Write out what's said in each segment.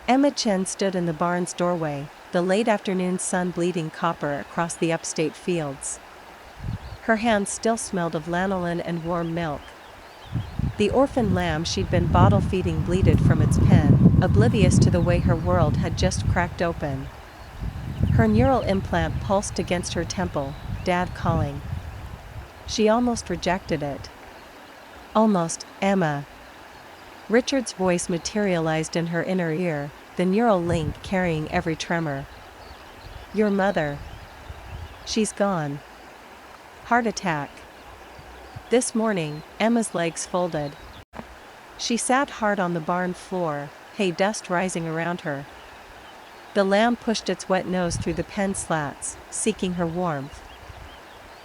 Emma Chen stood in the barn's doorway, the late afternoon sun bleeding copper across the upstate fields. Her hands still smelled of lanolin and warm milk. The orphaned lamb she'd been bottle-feeding bleated from its pen, oblivious to the way her world had just cracked open. Her neural implant pulsed against her temple, Dad calling. She almost rejected it. Almost, Emma. Richard's voice materialized in her inner ear, the neural link carrying every tremor. Your mother. She's gone. Heart attack. This morning, Emma's legs folded. She sat hard on the barn floor, hay dust rising around her. The lamb pushed its wet nose through the pen slats, seeking her warmth.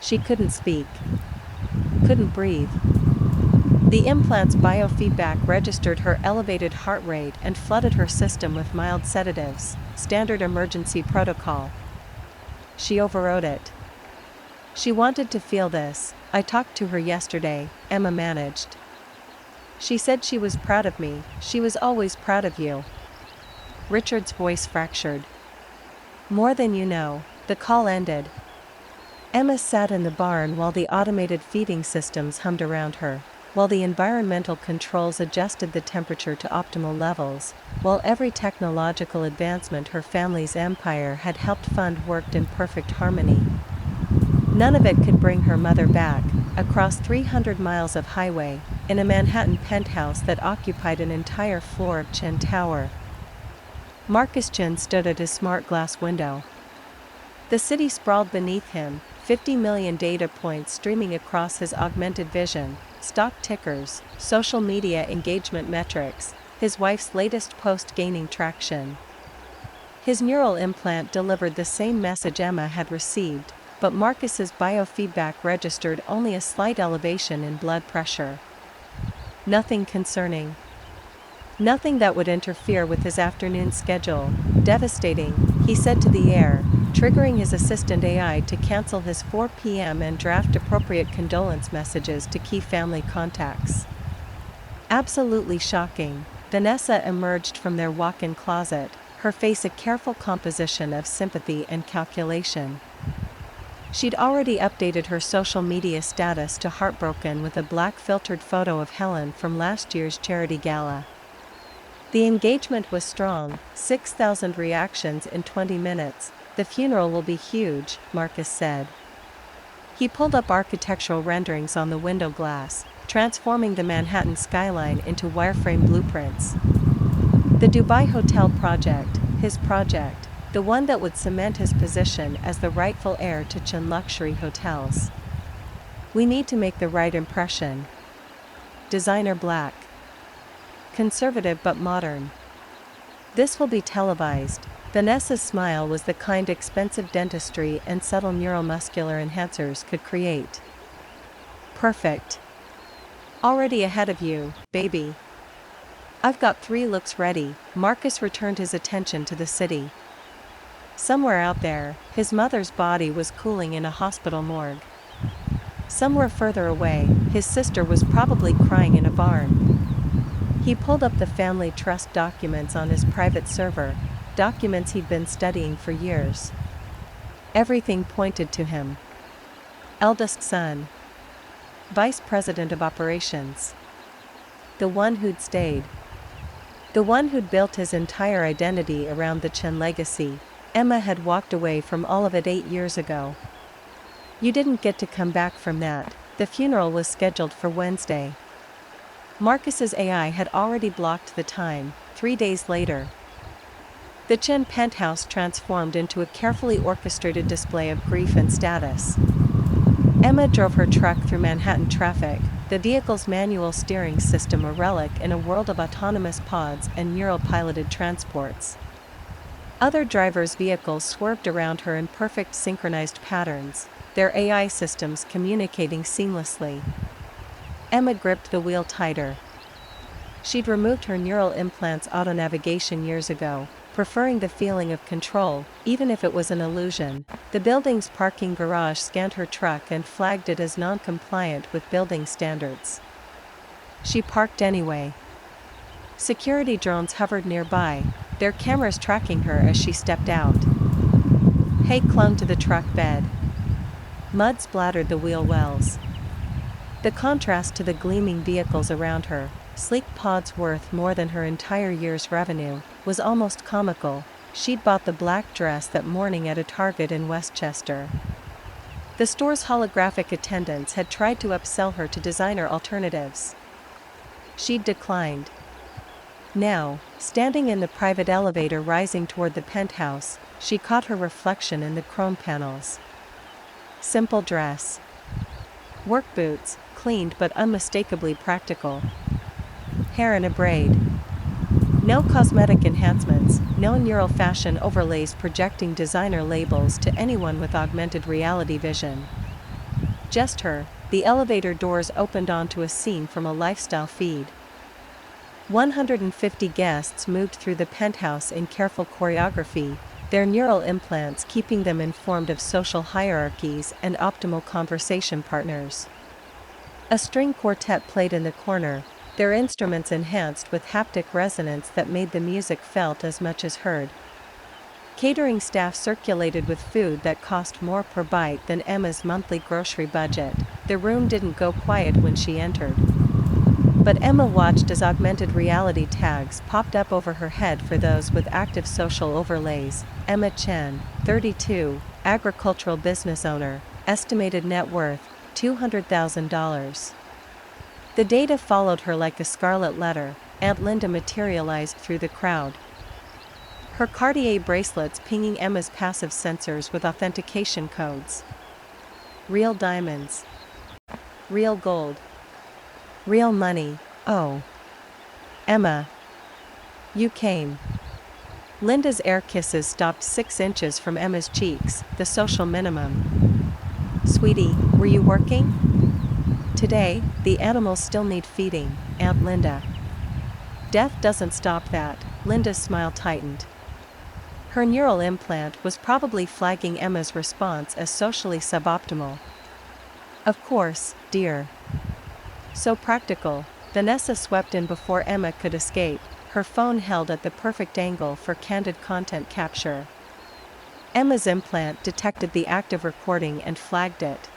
She couldn't speak. Couldn't breathe. The implant's biofeedback registered her elevated heart rate and flooded her system with mild sedatives, standard emergency protocol. She overrode it. She wanted to feel this. I talked to her yesterday, Emma managed. She said she was proud of me. She was always proud of you. Richard's voice fractured. More than you know. The call ended. Emma sat in the barn while the automated feeding systems hummed around her, while the environmental controls adjusted the temperature to optimal levels, while every technological advancement her family's empire had helped fund worked in perfect harmony. None of it could bring her mother back, across 300 miles of highway, in a Manhattan penthouse that occupied an entire floor of Chen Tower. Marcus Chen stood at his smart glass window. The city sprawled beneath him, 50 million data points streaming across his augmented vision, stock tickers, social media engagement metrics, his wife's latest post gaining traction. His neural implant delivered the same message Emma had received, but Marcus's biofeedback registered only a slight elevation in blood pressure. Nothing concerning. Nothing that would interfere with his afternoon schedule. Devastating, he said to the air, triggering his assistant AI to cancel his 4 p.m. and draft appropriate condolence messages to key family contacts. Absolutely shocking, Vanessa emerged from their walk-in closet, her face a careful composition of sympathy and calculation. She'd already updated her social media status to heartbroken with a black-filtered photo of Helen from last year's charity gala. The engagement was strong, 6,000 reactions in 20 minutes. The funeral will be huge, Marcus said. He pulled up architectural renderings on the window glass, transforming the Manhattan skyline into wireframe blueprints. The Dubai Hotel project, his project, the one that would cement his position as the rightful heir to Chen luxury hotels. We need to make the right impression. Designer black. Conservative but modern. This will be televised. Vanessa's smile was the kind expensive dentistry and subtle neuromuscular enhancers could create. Perfect. Already ahead of you, baby. I've got 3 looks ready. Marcus returned his attention to the city. Somewhere out there, his mother's body was cooling in a hospital morgue. Somewhere further away, his sister was probably crying in a barn. He pulled up the family trust documents on his private server, documents he'd been studying for years. Everything pointed to him. Eldest son. Vice President of Operations. The one who'd stayed. The one who'd built his entire identity around the Chen legacy. Emma had walked away from all of it 8 years ago. You didn't get to come back from that. The funeral was scheduled for Wednesday. Marcus's AI had already blocked the time, 3 days later. The Chen penthouse transformed into a carefully orchestrated display of grief and status. Emma drove her truck through Manhattan traffic, the vehicle's manual steering system a relic in a world of autonomous pods and neural-piloted transports. Other drivers' vehicles swerved around her in perfect synchronized patterns, their AI systems communicating seamlessly. Emma gripped the wheel tighter. She'd removed her neural implant's auto-navigation years ago, preferring the feeling of control, even if it was an illusion. The building's parking garage scanned her truck and flagged it as non-compliant with building standards. She parked anyway. Security drones hovered nearby, their cameras tracking her as she stepped out. Hay clung to the truck bed. Mud splattered the wheel wells. The contrast to the gleaming vehicles around her, sleek pods worth more than her entire year's revenue, was almost comical. She'd bought the black dress that morning at a Target in Westchester. The store's holographic attendants had tried to upsell her to designer alternatives. She'd declined. Now, standing in the private elevator rising toward the penthouse, she caught her reflection in the chrome panels. Simple dress. Work boots, cleaned but unmistakably practical. Hair in a braid. No cosmetic enhancements, no neural fashion overlays projecting designer labels to anyone with augmented reality vision. Just her. The elevator doors opened onto a scene from a lifestyle feed. 150 guests moved through the penthouse in careful choreography, their neural implants keeping them informed of social hierarchies and optimal conversation partners. A string quartet played in the corner, their instruments enhanced with haptic resonance that made the music felt as much as heard. Catering staff circulated with food that cost more per bite than Emma's monthly grocery budget. The room didn't go quiet when she entered. But Emma watched as augmented reality tags popped up over her head for those with active social overlays. Emma Chen, 32, agricultural business owner, estimated net worth, $200,000. The data followed her like a scarlet letter. Aunt Linda materialized through the crowd. Her Cartier bracelets pinging Emma's passive sensors with authentication codes. Real diamonds. Real gold. Real money. Oh. Emma. You came. Linda's air kisses stopped 6 inches from Emma's cheeks, the social minimum. Sweetie, were you working? Today, the animals still need feeding, Aunt Linda. Death doesn't stop that. Linda's smile tightened. Her neural implant was probably flagging Emma's response as socially suboptimal. Of course, dear. So practical. Vanessa swept in before Emma could escape, her phone held at the perfect angle for candid content capture. Emma's implant detected the active recording and flagged it.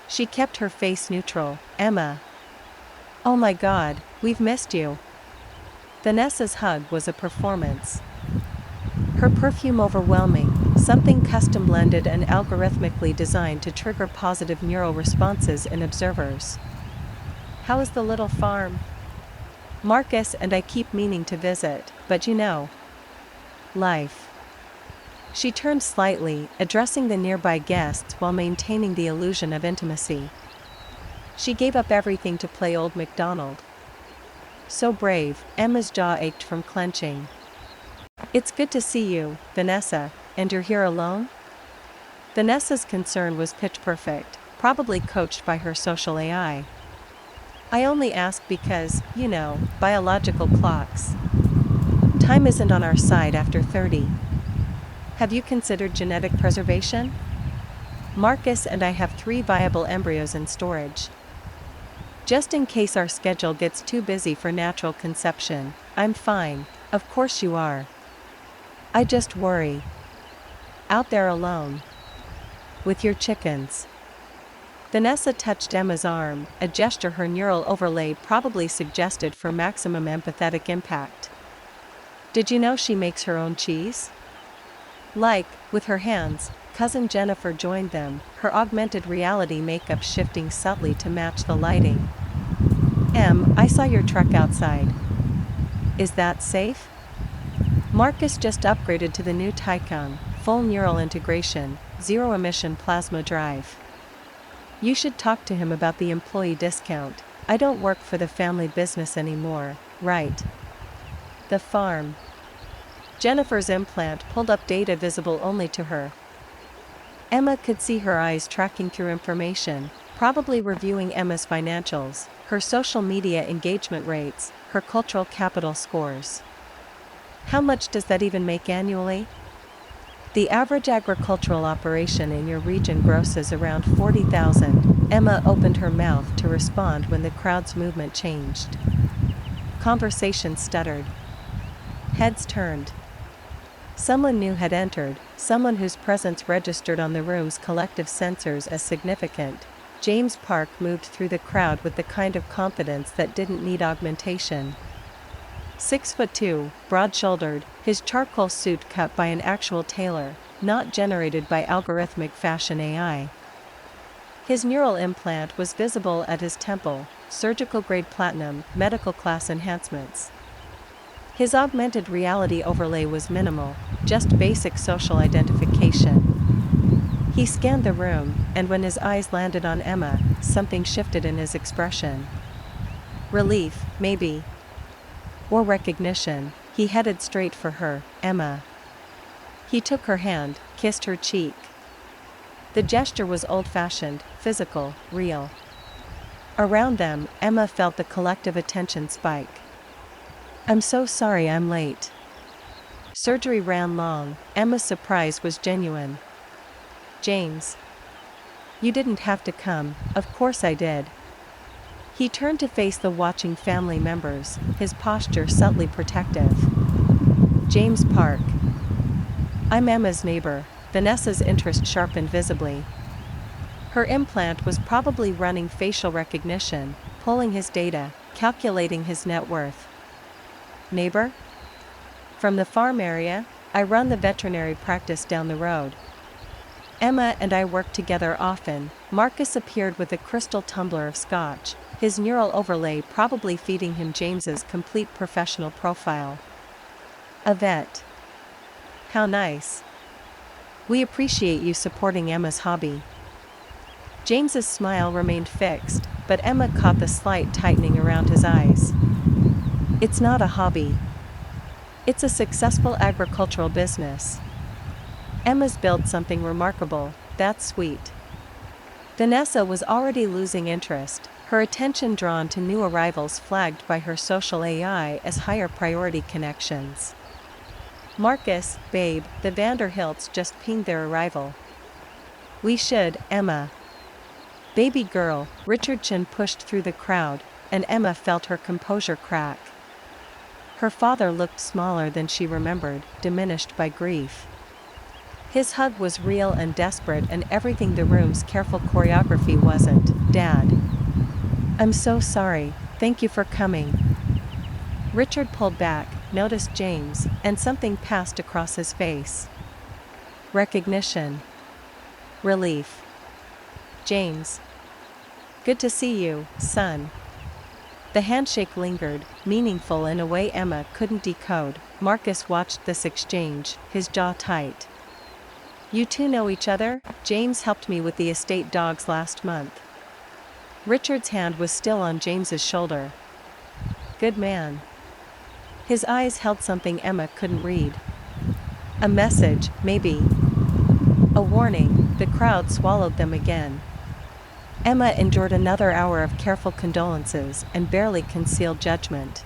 She kept her face neutral. Emma. Oh my God, we've missed you. Vanessa's hug was a performance. Her perfume overwhelming, something custom blended and algorithmically designed to trigger positive neural responses in observers. How is the little farm? Marcus and I keep meaning to visit, but you know. Life. She turned slightly, addressing the nearby guests while maintaining the illusion of intimacy. She gave up everything to play Old MacDonald. So brave, Emma's jaw ached from clenching. It's good to see you, Vanessa, and you're here alone? Vanessa's concern was pitch perfect, probably coached by her social AI. I only ask because, you know, biological clocks. Time isn't on our side after 30. Have you considered genetic preservation? Marcus and I have 3 viable embryos in storage. Just in case our schedule gets too busy for natural conception. I'm fine, of course you are. I just worry. Out there alone. With your chickens. Vanessa touched Emma's arm, a gesture her neural overlay probably suggested for maximum empathetic impact. Did you know she makes her own cheese? With her hands, cousin Jennifer joined them, her augmented reality makeup shifting subtly to match the lighting. I saw your truck outside. Is that safe? Marcus just upgraded to the new Taycan, full neural integration, zero-emission plasma drive. You should talk to him about the employee discount. I don't work for the family business anymore, right? The farm. Jennifer's implant pulled up data visible only to her. Emma could see her eyes tracking through information, probably reviewing Emma's financials, her social media engagement rates, her cultural capital scores. How much does that even make annually? The average agricultural operation in your region grosses around 40,000. Emma opened her mouth to respond when the crowd's movement changed. Conversation stuttered. Heads turned. Someone new had entered, someone whose presence registered on the room's collective sensors as significant. James Park moved through the crowd with the kind of confidence that didn't need augmentation. 6'2", broad-shouldered, his charcoal suit cut by an actual tailor, not generated by algorithmic fashion AI. His neural implant was visible at his temple, surgical-grade platinum, medical-class enhancements. His augmented reality overlay was minimal, just basic social identification. He scanned the room, and when his eyes landed on Emma, something shifted in his expression. Relief, maybe. Or recognition. He headed straight for her. Emma. He took her hand, kissed her cheek. The gesture was old-fashioned, physical, real. Around them, Emma felt the collective attention spike. "I'm so sorry I'm late." Surgery ran long. Emma's surprise was genuine. "James. You didn't have to come." "Of course I did." He turned to face the watching family members, his posture subtly protective. "James Park. I'm Emma's neighbor." Vanessa's interest sharpened visibly. Her implant was probably running facial recognition, pulling his data, calculating his net worth. "Neighbor? From the farm area? I run the veterinary practice down the road." Emma and I work together often. Marcus appeared with a crystal tumbler of scotch, his neural overlay probably feeding him James's complete professional profile. "A vet. How nice. We appreciate you supporting Emma's hobby." James's smile remained fixed, but Emma caught the slight tightening around his eyes. "It's not a hobby. It's a successful agricultural business." Emma's built something remarkable. "That's sweet." Vanessa was already losing interest, her attention drawn to new arrivals flagged by her social AI as higher priority connections. "Marcus, babe, the Vanderhilts just pinged their arrival." "We should, Emma." "Baby girl." Richardson pushed through the crowd, and Emma felt her composure crack. Her father looked smaller than she remembered, diminished by grief. His hug was real and desperate, and everything the room's careful choreography wasn't. "Dad. I'm so sorry, thank you for coming." Richard pulled back, noticed James, and something passed across his face. Recognition. Relief. "James. Good to see you, son." The handshake lingered, meaningful in a way Emma couldn't decode. Marcus watched this exchange, his jaw tight. "You two know each other?" "James helped me with the estate dogs last month." Richard's hand was still on James's shoulder. "Good man." His eyes held something Emma couldn't read. A message, maybe. A warning. The crowd swallowed them again. Emma endured another hour of careful condolences and barely concealed judgment.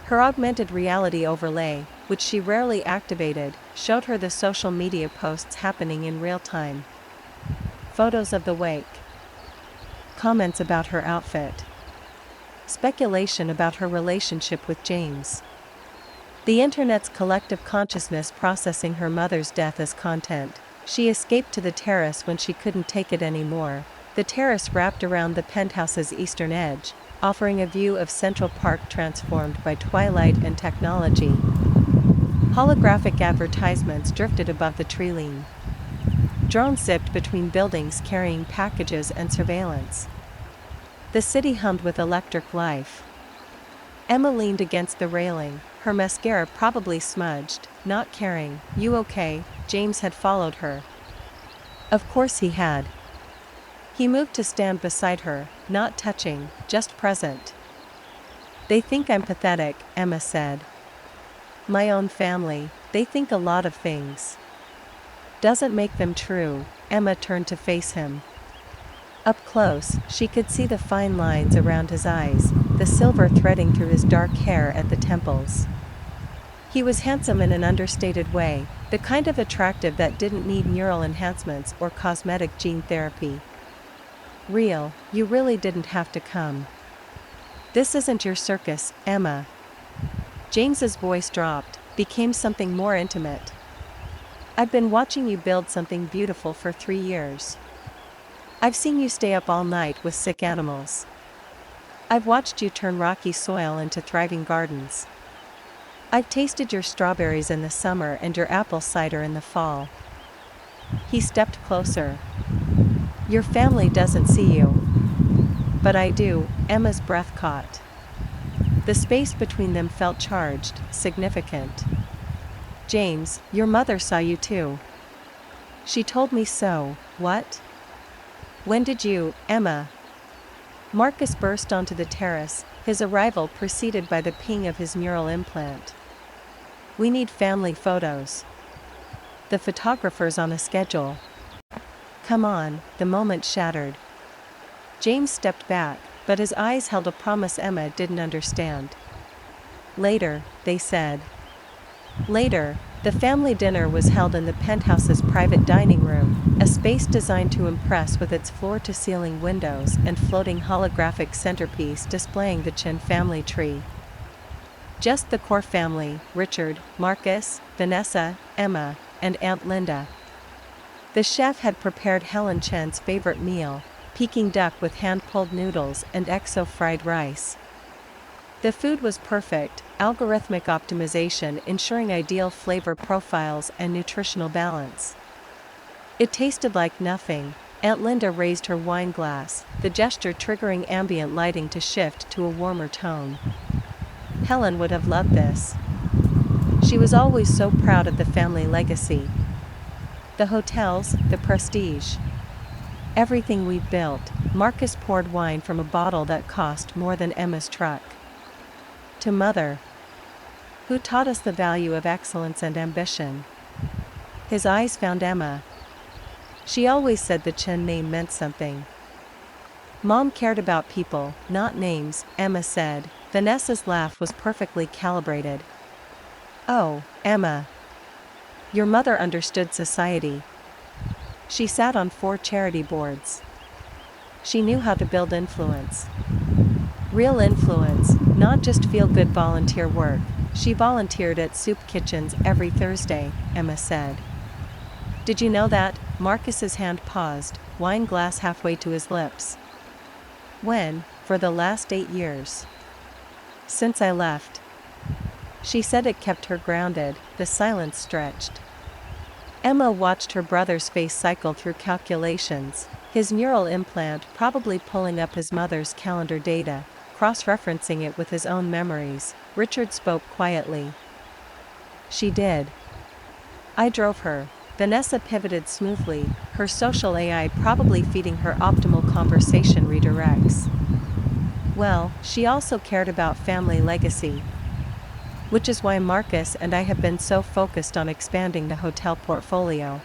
Her augmented reality overlay, which she rarely activated, showed her the social media posts happening in real time. Photos of the wake. Comments about her outfit. Speculation about her relationship with James. The internet's collective consciousness processing her mother's death as content. She escaped to the terrace when she couldn't take it anymore. The terrace wrapped around the penthouse's eastern edge, offering a view of Central Park transformed by twilight and technology. Holographic advertisements drifted above the tree line. Drones zipped between buildings carrying packages and surveillance. The city hummed with electric life. Emma leaned against the railing, her mascara probably smudged, not caring. "You okay?" James had followed her. Of course he had. He moved to stand beside her, not touching, just present. "They think I'm pathetic," Emma said. "My own family, they think a lot of things." "Doesn't make them true." Emma turned to face him. Up close, she could see the fine lines around his eyes, the silver threading through his dark hair at the temples. He was handsome in an understated way, the kind of attractive that didn't need neural enhancements or cosmetic gene therapy. "Real, you really didn't have to come. This isn't your circus, Emma." James's voice dropped, became something more intimate. I've been watching you build something beautiful for 3 years. I've seen you stay up all night with sick animals. I've watched you turn rocky soil into thriving gardens. I've tasted your strawberries in the summer and your apple cider in the fall. He stepped closer. Your family doesn't see you. But I do, Emma's breath caught. The space between them felt charged, significant. James, your mother saw you too. She told me so. What? When did you, Emma? Marcus burst onto the terrace, his arrival preceded by the ping of his neural implant. We need family photos. The photographer's on a schedule. Come on, the moment shattered. James stepped back, but his eyes held a promise Emma didn't understand. Later, they said. Later, the family dinner was held in the penthouse's private dining room, a space designed to impress with its floor-to-ceiling windows and floating holographic centerpiece displaying the Chin family tree. Just the core family, Richard, Marcus, Vanessa, Emma, and Aunt Linda. The chef had prepared Helen Chen's favorite meal, Peking duck with hand-pulled noodles and XO fried rice. The food was perfect, algorithmic optimization ensuring ideal flavor profiles and nutritional balance. It tasted like nothing. Aunt Linda raised her wine glass, the gesture triggering ambient lighting to shift to a warmer tone. Helen would have loved this. She was always so proud of the family legacy. The hotels, the prestige. Everything we've built. Marcus poured wine from a bottle that cost more than Emma's truck. To Mother, who taught us the value of excellence and ambition. His eyes found Emma. She always said the Chen name meant something. Mom cared about people, not names, Emma said. Vanessa's laugh was perfectly calibrated. Oh, Emma. Your mother understood society. She sat on 4 charity boards. She knew how to build influence. Real influence, not just feel-good volunteer work. She volunteered at soup kitchens every Thursday, Emma said. Did you know that? Marcus's hand paused, wine glass halfway to his lips. When? For the last 8 years. Since I left. She said it kept her grounded, the silence stretched. Emma watched her brother's face cycle through calculations, his neural implant probably pulling up his mother's calendar data, cross-referencing it with his own memories. Richard spoke quietly. She did. I drove her. Vanessa pivoted smoothly, her social AI probably feeding her optimal conversation redirects. Well, she also cared about family legacy. Which is why Marcus and I have been so focused on expanding the hotel portfolio.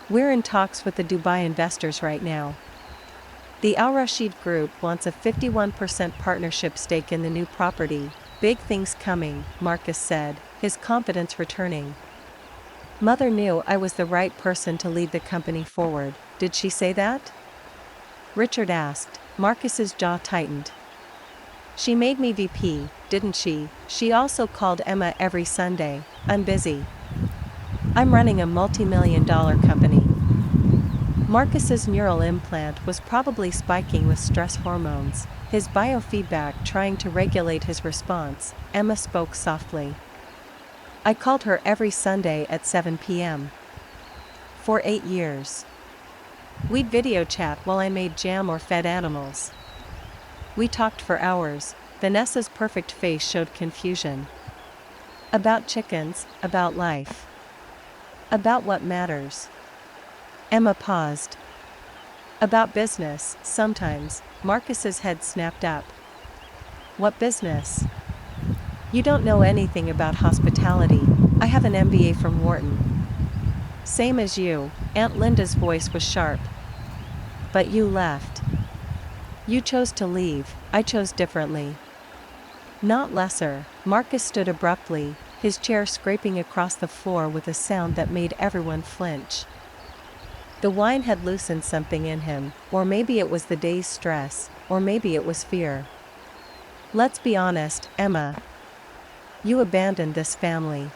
We're in talks with the Dubai investors right now. The Al Rashid Group wants a 51% partnership stake in the new property. Big things coming, Marcus said, his confidence returning. Mother knew I was the right person to lead the company forward. Did she say that? Richard asked. Marcus's jaw tightened. She made me VP, didn't she? She also called Emma every Sunday. I'm busy. I'm running a multi-million-dollar company. Marcus's neural implant was probably spiking with stress hormones, his biofeedback trying to regulate his response. Emma spoke softly. I called her every Sunday at 7 p.m. For 8 years. We'd video chat while I made jam or fed animals. We talked for hours. Vanessa's perfect face showed confusion. About chickens, about life. About what matters. Emma paused. About business, sometimes. Marcus's head snapped up. What business? You don't know anything about hospitality. I have an MBA from Wharton. Same as you. Aunt Linda's voice was sharp. But you left. You chose to leave, I chose differently. Not lesser. Marcus stood abruptly, his chair scraping across the floor with a sound that made everyone flinch. The wine had loosened something in him, or maybe it was the day's stress, or maybe it was fear. Let's be honest, Emma. You abandoned this family.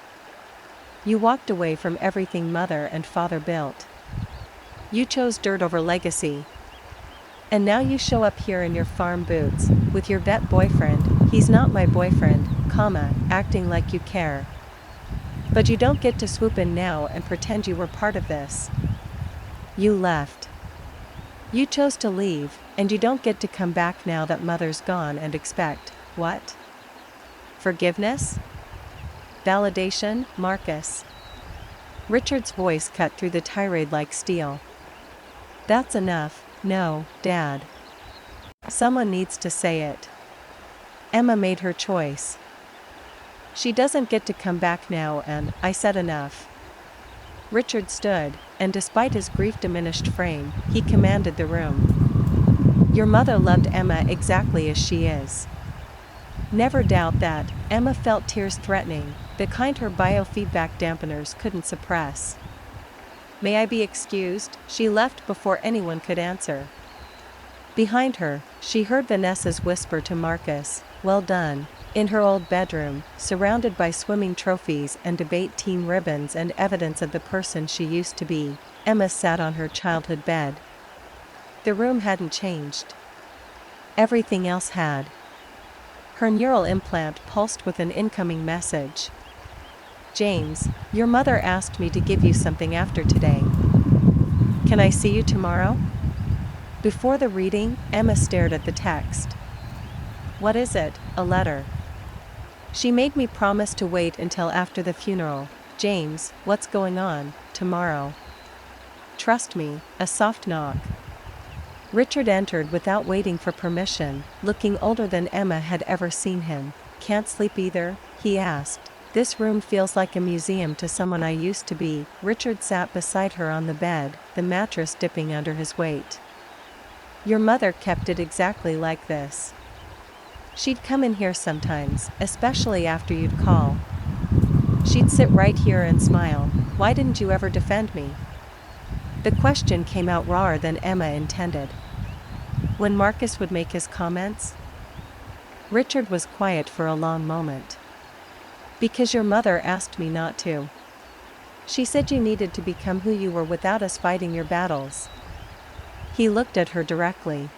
You walked away from everything mother and father built. You chose dirt over legacy. And now you show up here in your farm boots, with your vet boyfriend. He's not my boyfriend, acting like you care. But you don't get to swoop in now and pretend you were part of this. You left. You chose to leave, and you don't get to come back now that mother's gone and expect, what? Forgiveness? Validation, Marcus? Richard's voice cut through the tirade like steel. That's enough, no, Dad. Someone needs to say it. Emma made her choice. She doesn't get to come back now and, I said enough. Richard stood, and despite his grief-diminished frame, he commanded the room. Your mother loved Emma exactly as she is. Never doubt that. Emma felt tears threatening, the kind her biofeedback dampeners couldn't suppress. May I be excused? She left before anyone could answer. Behind her, she heard Vanessa's whisper to Marcus, well done. In her old bedroom, surrounded by swimming trophies and debate team ribbons and evidence of the person she used to be, Emma sat on her childhood bed. The room hadn't changed. Everything else had. Her neural implant pulsed with an incoming message. James, your mother asked me to give you something after today. Can I see you tomorrow? Before the reading, Emma stared at the text. What is it? A letter. She made me promise to wait until after the funeral. James, what's going on? Tomorrow. Trust me. A soft knock. Richard entered without waiting for permission, looking older than Emma had ever seen him. Can't sleep either? He asked. This room feels like a museum to someone I used to be. Richard sat beside her on the bed, the mattress dipping under his weight. Your mother kept it exactly like this. She'd come in here sometimes, especially after you'd call. She'd sit right here and smile. Why didn't you ever defend me? The question came out rawer than Emma intended. When Marcus would make his comments? Richard was quiet for a long moment. Because your mother asked me not to. She said you needed to become who you were without us fighting your battles. He looked at her directly.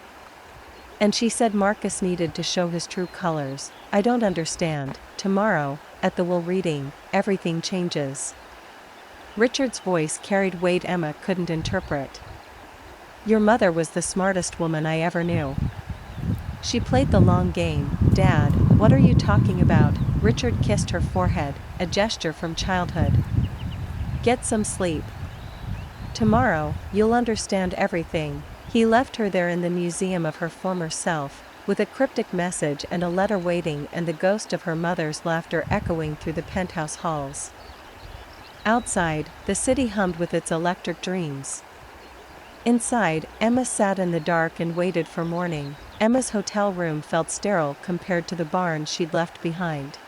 And she said Marcus needed to show his true colors. I don't understand. Tomorrow, at the will reading, everything changes. Richard's voice carried weight Emma couldn't interpret. Your mother was the smartest woman I ever knew. She played the long game. Dad, what are you talking about? Richard kissed her forehead, a gesture from childhood. Get some sleep. Tomorrow, you'll understand everything. He left her there in the museum of her former self, with a cryptic message and a letter waiting and the ghost of her mother's laughter echoing through the penthouse halls. Outside, the city hummed with its electric dreams. Inside, Emma sat in the dark and waited for morning. Emma's hotel room felt sterile compared to the barn she'd left behind.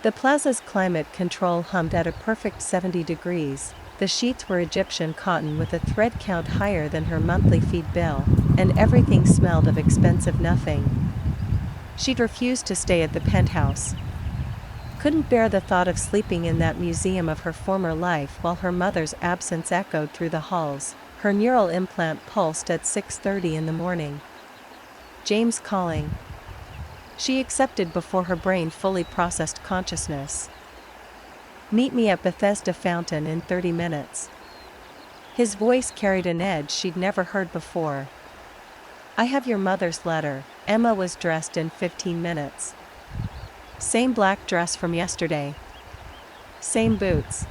The plaza's climate control hummed at a perfect 70 degrees. The sheets were Egyptian cotton with a thread count higher than her monthly feed bill, and everything smelled of expensive nothing. She'd refused to stay at the penthouse. Couldn't bear the thought of sleeping in that museum of her former life while her mother's absence echoed through the halls. Her neural implant pulsed at 6:30 in the morning. James calling. She accepted before her brain fully processed consciousness. Meet me at Bethesda Fountain in 30 minutes. His voice carried an edge she'd never heard before. I have your mother's letter. Emma was dressed in 15 minutes. Same black dress from yesterday. Same boots.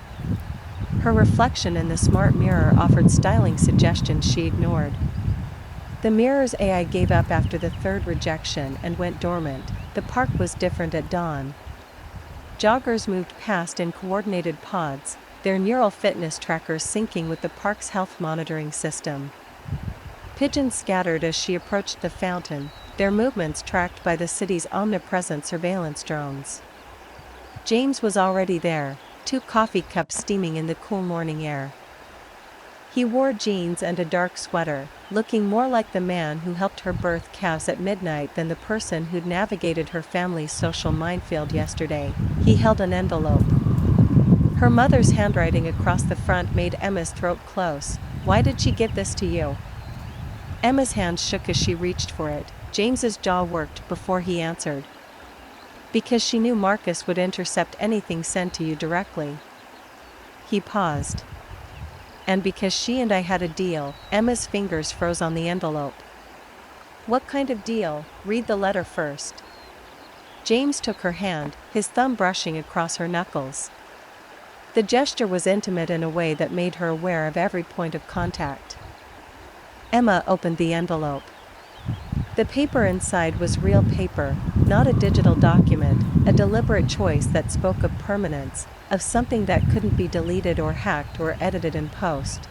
Her reflection in the smart mirror offered styling suggestions she ignored. The mirror's AI gave up after the third rejection and went dormant. The park was different at dawn. Joggers moved past in coordinated pods, their neural fitness trackers syncing with the park's health monitoring system. Pigeons scattered as she approached the fountain, their movements tracked by the city's omnipresent surveillance drones. James was already there, 2 coffee cups steaming in the cool morning air. He wore jeans and a dark sweater, looking more like the man who helped her birth calves at midnight than the person who'd navigated her family's social minefield yesterday. He held an envelope. Her mother's handwriting across the front made Emma's throat close. "Why did she give this to you?" Emma's hand shook as she reached for it. James's jaw worked before he answered. "Because she knew Marcus would intercept anything sent to you directly." He paused. "And because she and I had a deal." Emma's fingers froze on the envelope. "What kind of deal? Read the letter first." James took her hand, his thumb brushing across her knuckles. The gesture was intimate in a way that made her aware of every point of contact. Emma opened the envelope. The paper inside was real paper, not a digital document, a deliberate choice that spoke of permanence, of something that couldn't be deleted or hacked or edited in post.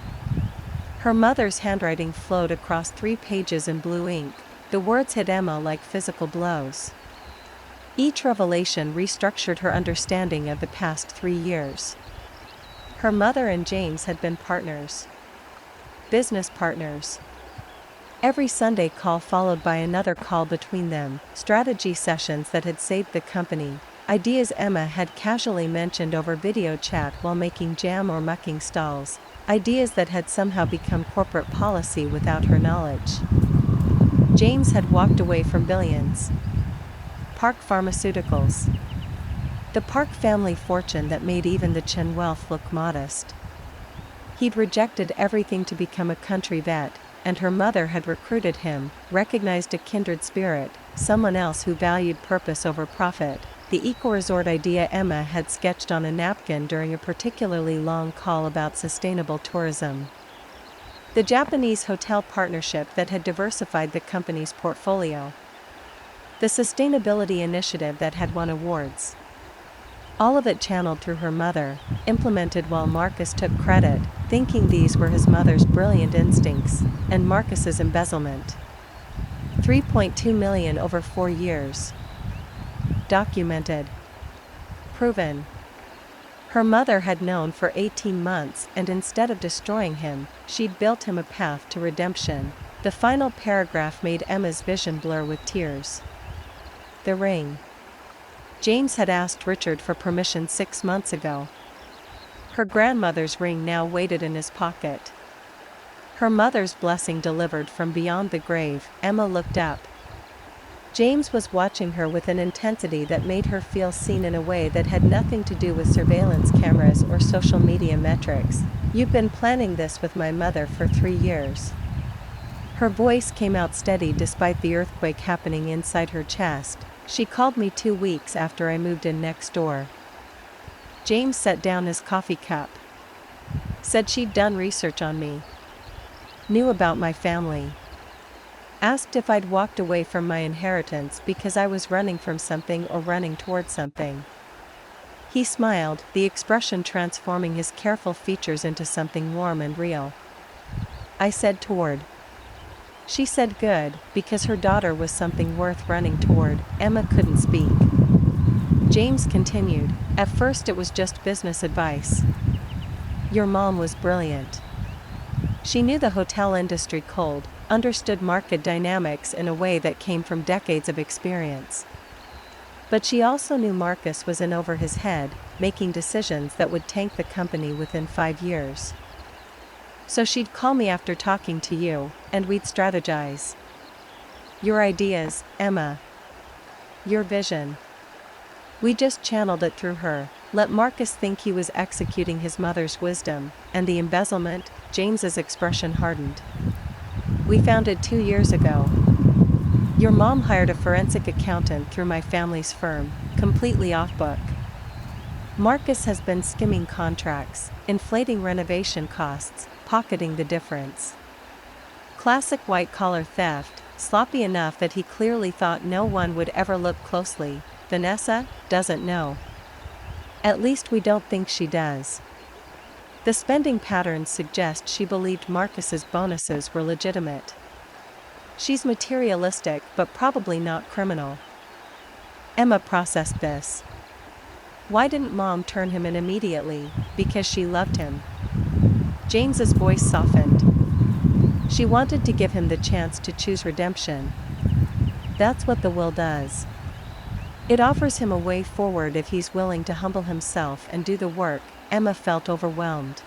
Her mother's handwriting flowed across 3 pages in blue ink. The words hit Emma like physical blows. Each revelation restructured her understanding of the past 3 years. Her mother and James had been partners. Business partners. Every Sunday call followed by another call between them, strategy sessions that had saved the company, ideas Emma had casually mentioned over video chat while making jam or mucking stalls, ideas that had somehow become corporate policy without her knowledge. James had walked away from billions. Park Pharmaceuticals. The Park family fortune that made even the Chen wealth look modest. He'd rejected everything to become a country vet, and her mother had recruited him, recognized a kindred spirit, someone else who valued purpose over profit, the eco-resort idea Emma had sketched on a napkin during a particularly long call about sustainable tourism. The Japanese hotel partnership that had diversified the company's portfolio. The sustainability initiative that had won awards. All of it channeled through her mother, implemented while Marcus took credit, thinking these were his mother's brilliant instincts, and Marcus's embezzlement. 3.2 million over 4 years. Documented. Proven. Her mother had known for 18 months, and instead of destroying him, she'd built him a path to redemption. The final paragraph made Emma's vision blur with tears. The ring. James had asked Richard for permission 6 months ago. Her grandmother's ring now waited in his pocket. Her mother's blessing delivered from beyond the grave. Emma looked up. James was watching her with an intensity that made her feel seen in a way that had nothing to do with surveillance cameras or social media metrics. "You've been planning this with my mother for 3 years." Her voice came out steady despite the earthquake happening inside her chest. "She called me 2 weeks after I moved in next door." James set down his coffee cup. "Said she'd done research on me. Knew about my family. Asked if I'd walked away from my inheritance because I was running from something or running toward something." He smiled, the expression transforming his careful features into something warm and real. "I said toward." She said good, because her daughter was something worth running toward. Emma couldn't speak. James continued, "At first it was just business advice. Your mom was brilliant. She knew the hotel industry cold, understood market dynamics in a way that came from decades of experience. But she also knew Marcus was in over his head, making decisions that would tank the company within 5 years. So she'd call me after talking to you, and we'd strategize. Your ideas, Emma. Your vision. We just channeled it through her, let Marcus think he was executing his mother's wisdom, and the embezzlement." James's expression hardened. "We founded 2 years ago. Your mom hired a forensic accountant through my family's firm, completely off book. Marcus has been skimming contracts, inflating renovation costs, pocketing the difference. Classic white-collar theft, sloppy enough that he clearly thought no one would ever look closely. Vanessa doesn't know. At least we don't think she does. The spending patterns suggest she believed Marcus's bonuses were legitimate. She's materialistic but probably not criminal." Emma processed this. Why didn't Mom turn him in immediately? Because she loved him. James's voice softened. She wanted to give him the chance to choose redemption. That's what the will does. It offers him a way forward if he's willing to humble himself and do the work. Emma felt overwhelmed.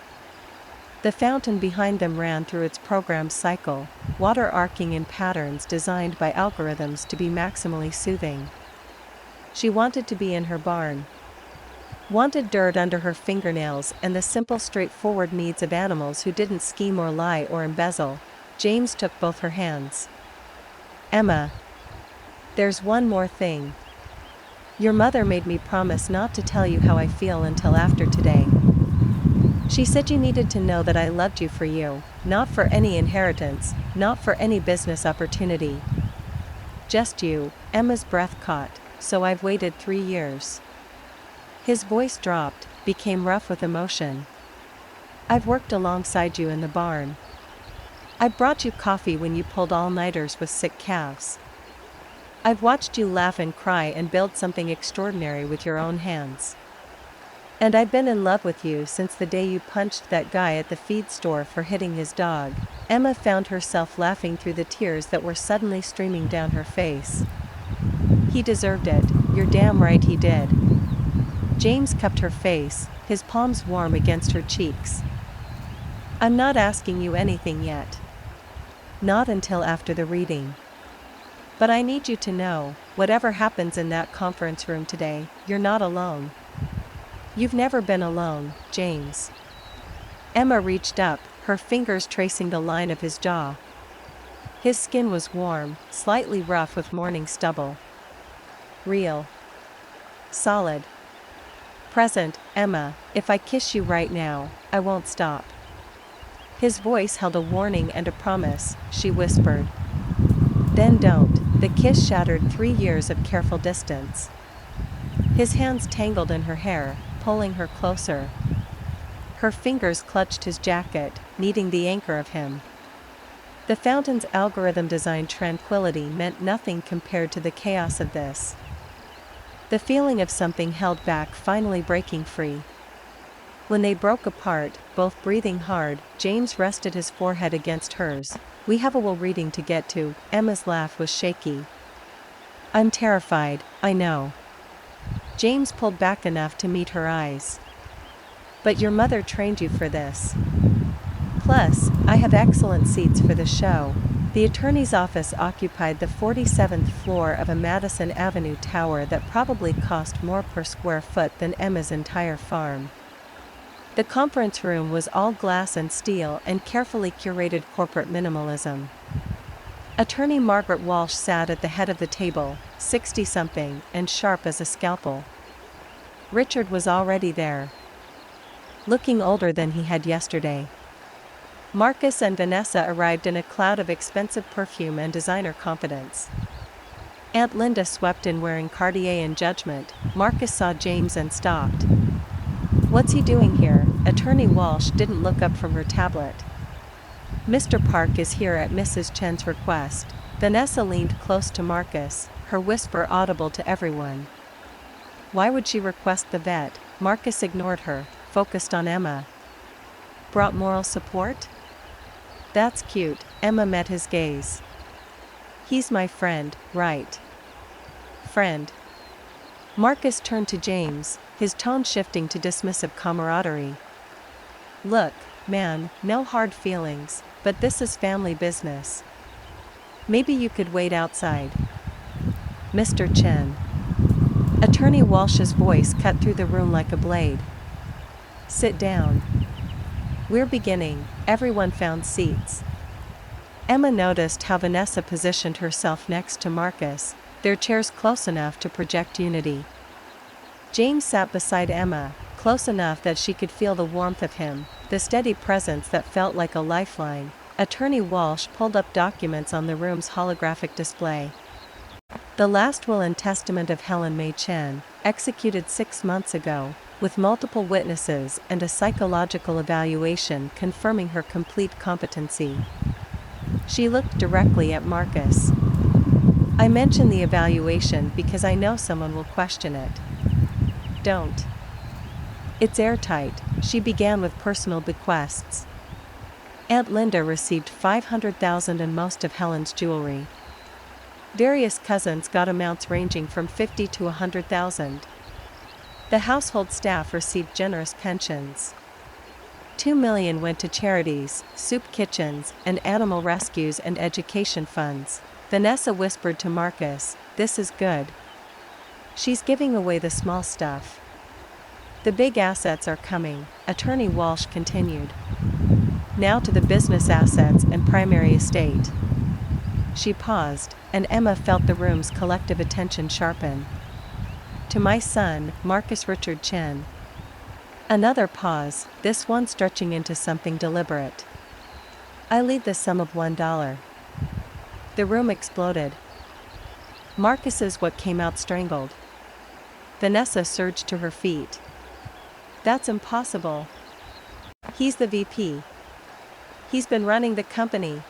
The fountain behind them ran through its programmed cycle, water arcing in patterns designed by algorithms to be maximally soothing. She wanted to be in her barn. Wanted dirt under her fingernails and the simple straightforward needs of animals who didn't scheme or lie or embezzle. James took both her hands. Emma. There's one more thing. Your mother made me promise not to tell you how I feel until after today. She said you needed to know that I loved you for you, not for any inheritance, not for any business opportunity. Just you. Emma's breath caught, so I've waited 3 years. His voice dropped, became rough with emotion. I've worked alongside you in the barn. I brought you coffee when you pulled all-nighters with sick calves. I've watched you laugh and cry and build something extraordinary with your own hands. And I've been in love with you since the day you punched that guy at the feed store for hitting his dog. Emma found herself laughing through the tears that were suddenly streaming down her face. He deserved it, you're damn right he did. James cupped her face, his palms warm against her cheeks. I'm not asking you anything yet. Not until after the reading. But I need you to know, whatever happens in that conference room today, you're not alone. You've never been alone, James. Emma reached up, her fingers tracing the line of his jaw. His skin was warm, slightly rough with morning stubble. Real. Solid. Present. Emma, if I kiss you right now, I won't stop. His voice held a warning and a promise, she whispered. Then don't. The kiss shattered 3 years of careful distance. His hands tangled in her hair, pulling her closer. Her fingers clutched his jacket, needing the anchor of him. The fountain's algorithm-designed tranquility meant nothing compared to the chaos of this. The feeling of something held back finally breaking free. When they broke apart, both breathing hard, James rested his forehead against hers. We have a will reading to get to. Emma's laugh was shaky. I'm terrified, I know. James pulled back enough to meet her eyes. But your mother trained you for this. Plus, I have excellent seats for the show. The attorney's office occupied the 47th floor of a Madison Avenue tower that probably cost more per square foot than Emma's entire farm. The conference room was all glass and steel and carefully curated corporate minimalism. Attorney Margaret Walsh sat at the head of the table, 60-something, and sharp as a scalpel. Richard was already there. Looking older than he had yesterday. Marcus and Vanessa arrived in a cloud of expensive perfume and designer confidence. Aunt Linda swept in wearing Cartier and Judgment. Marcus saw James and stopped. What's he doing here? Attorney Walsh didn't look up from her tablet. Mr. Park is here at Mrs. Chen's request. Vanessa leaned close to Marcus, her whisper audible to everyone. Why would she request the vet? Marcus ignored her, focused on Emma. Brought moral support? That's cute. Emma met his gaze. He's my friend, right? Friend. Marcus turned to James, his tone shifting to dismissive camaraderie. Look, man, no hard feelings, but this is family business. Maybe you could wait outside. Mr. Chen. Attorney Walsh's voice cut through the room like a blade. Sit down. We're beginning. Everyone found seats. Emma noticed how Vanessa positioned herself next to Marcus, their chairs close enough to project unity. James sat beside Emma, close enough that she could feel the warmth of him, the steady presence that felt like a lifeline. Attorney Walsh pulled up documents on the room's holographic display. The last will and testament of Helen May Chen, executed 6 months ago, with multiple witnesses and a psychological evaluation confirming her complete competency. She looked directly at Marcus. I mention the evaluation because I know someone will question it. Don't. It's airtight. She began with personal bequests. Aunt Linda received $500,000 and most of Helen's jewelry. Various cousins got amounts ranging from $50,000 to $100,000. The household staff received generous pensions. $2 million went to charities, soup kitchens, and animal rescues and education funds. Vanessa whispered to Marcus, "This is good. She's giving away the small stuff." "The big assets are coming," Attorney Walsh continued. "Now to the business assets and primary estate." She paused, and Emma felt the room's collective attention sharpen. "To my son, Marcus Richard Chen." Another pause, this one stretching into something deliberate. "I leave the sum of $1. The room exploded. "Marcus is what came out strangled." Vanessa surged to her feet. "That's impossible. He's the VP. He's been running the company."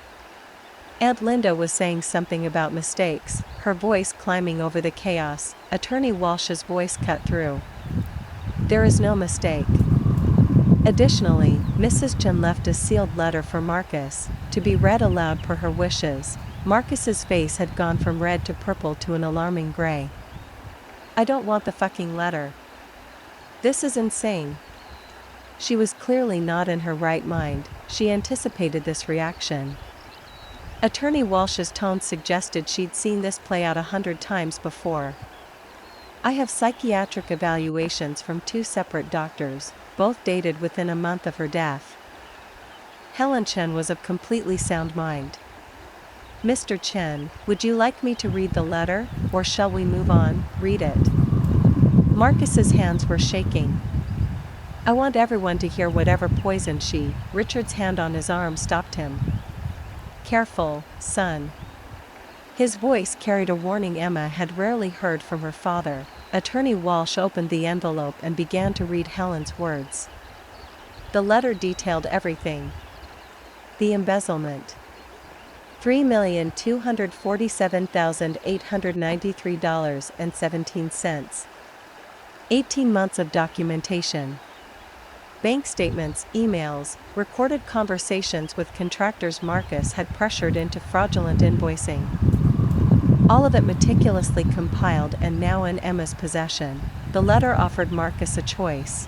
Aunt Linda was saying something about mistakes, her voice climbing over the chaos. Attorney Walsh's voice cut through. "There is no mistake. Additionally, Mrs. Chen left a sealed letter for Marcus, to be read aloud per her wishes." Marcus's face had gone from red to purple to an alarming gray. "I don't want the fucking letter. This is insane." She was clearly not in her right mind. She anticipated this reaction. Attorney Walsh's tone suggested she'd seen this play out 100 times before. "I have psychiatric evaluations from 2 separate doctors, both dated within a month of her death. Helen Chen was of completely sound mind." "Mr. Chen, would you like me to read the letter, or shall we move on?" "Read it." Marcus's hands were shaking. "I want everyone to hear whatever poison she..." Richard's hand on his arm stopped him. "Careful, son." His voice carried a warning Emma had rarely heard from her father. Attorney Walsh opened the envelope and began to read Helen's words. The letter detailed everything. The embezzlement. $3,247,893.17. 18 months of documentation. Bank statements, emails, recorded conversations with contractors Marcus had pressured into fraudulent invoicing. All of it meticulously compiled and now in Emma's possession. The letter offered Marcus a choice.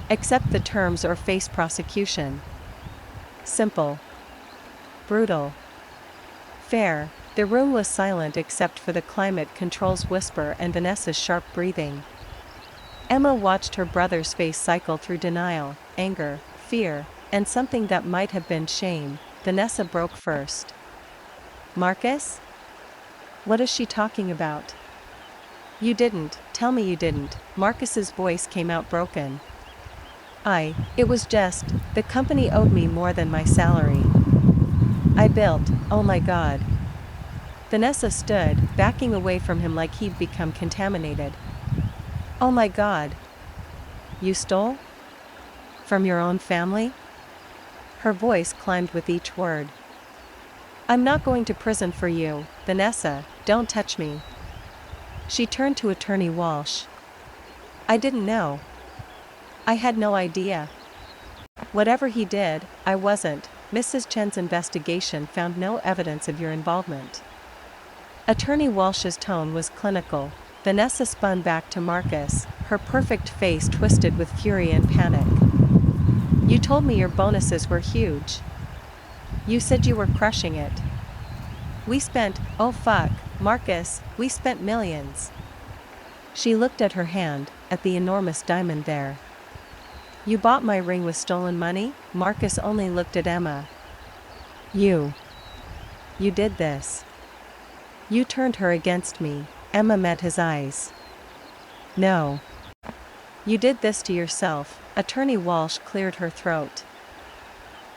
Accept the terms or face prosecution. Simple. Brutal. Fair. The room was silent except for the climate control's whisper and Vanessa's sharp breathing. Emma watched her brother's face cycle through denial, anger, fear, and something that might have been shame. Vanessa broke first. "Marcus? What is she talking about? You didn't, tell me you didn't." Marcus's voice came out broken. It was just, the company owed me more than my salary. I built, oh my God." Vanessa stood, backing away from him like he'd become contaminated. "Oh my God. You stole? From your own family?" Her voice climbed with each word. "I'm not going to prison for you, Vanessa, don't touch me." She turned to Attorney Walsh. "I didn't know. I had no idea. Whatever he did, I wasn't. Mrs. Chen's investigation found no evidence of your involvement." Attorney Walsh's tone was clinical. Vanessa spun back to Marcus, her perfect face twisted with fury and panic. "You told me your bonuses were huge. You said you were crushing it. We spent, oh fuck, Marcus, we spent millions." She looked at her hand, at the enormous diamond there. "You bought my ring with stolen money?" Marcus only looked at Emma. You did this. You turned her against me." Emma met his eyes. "No. You did this to yourself." Attorney Walsh cleared her throat.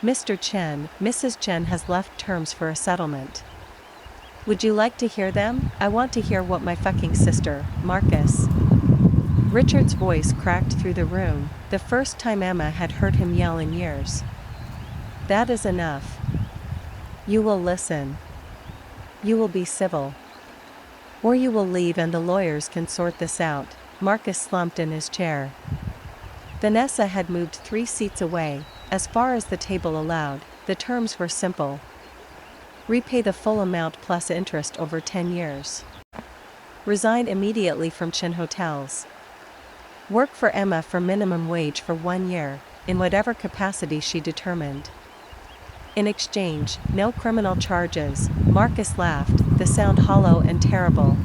"Mr. Chen, Mrs. Chen has left terms for a settlement. Would you like to hear them?" "I want to hear what my fucking sister, Marcus." Richard's voice cracked through the room, the first time Emma had heard him yell in years. "That is enough. You will listen. You will be civil. Or you will leave and the lawyers can sort this out." Marcus slumped in his chair. Vanessa had moved 3 seats away, as far as the table allowed. The terms were simple. Repay the full amount plus interest over 10 years. Resign immediately from Chin Hotels. Work for Emma for minimum wage for 1 year, in whatever capacity she determined. In exchange, no criminal charges. Marcus laughed, the sound hollow and terrible.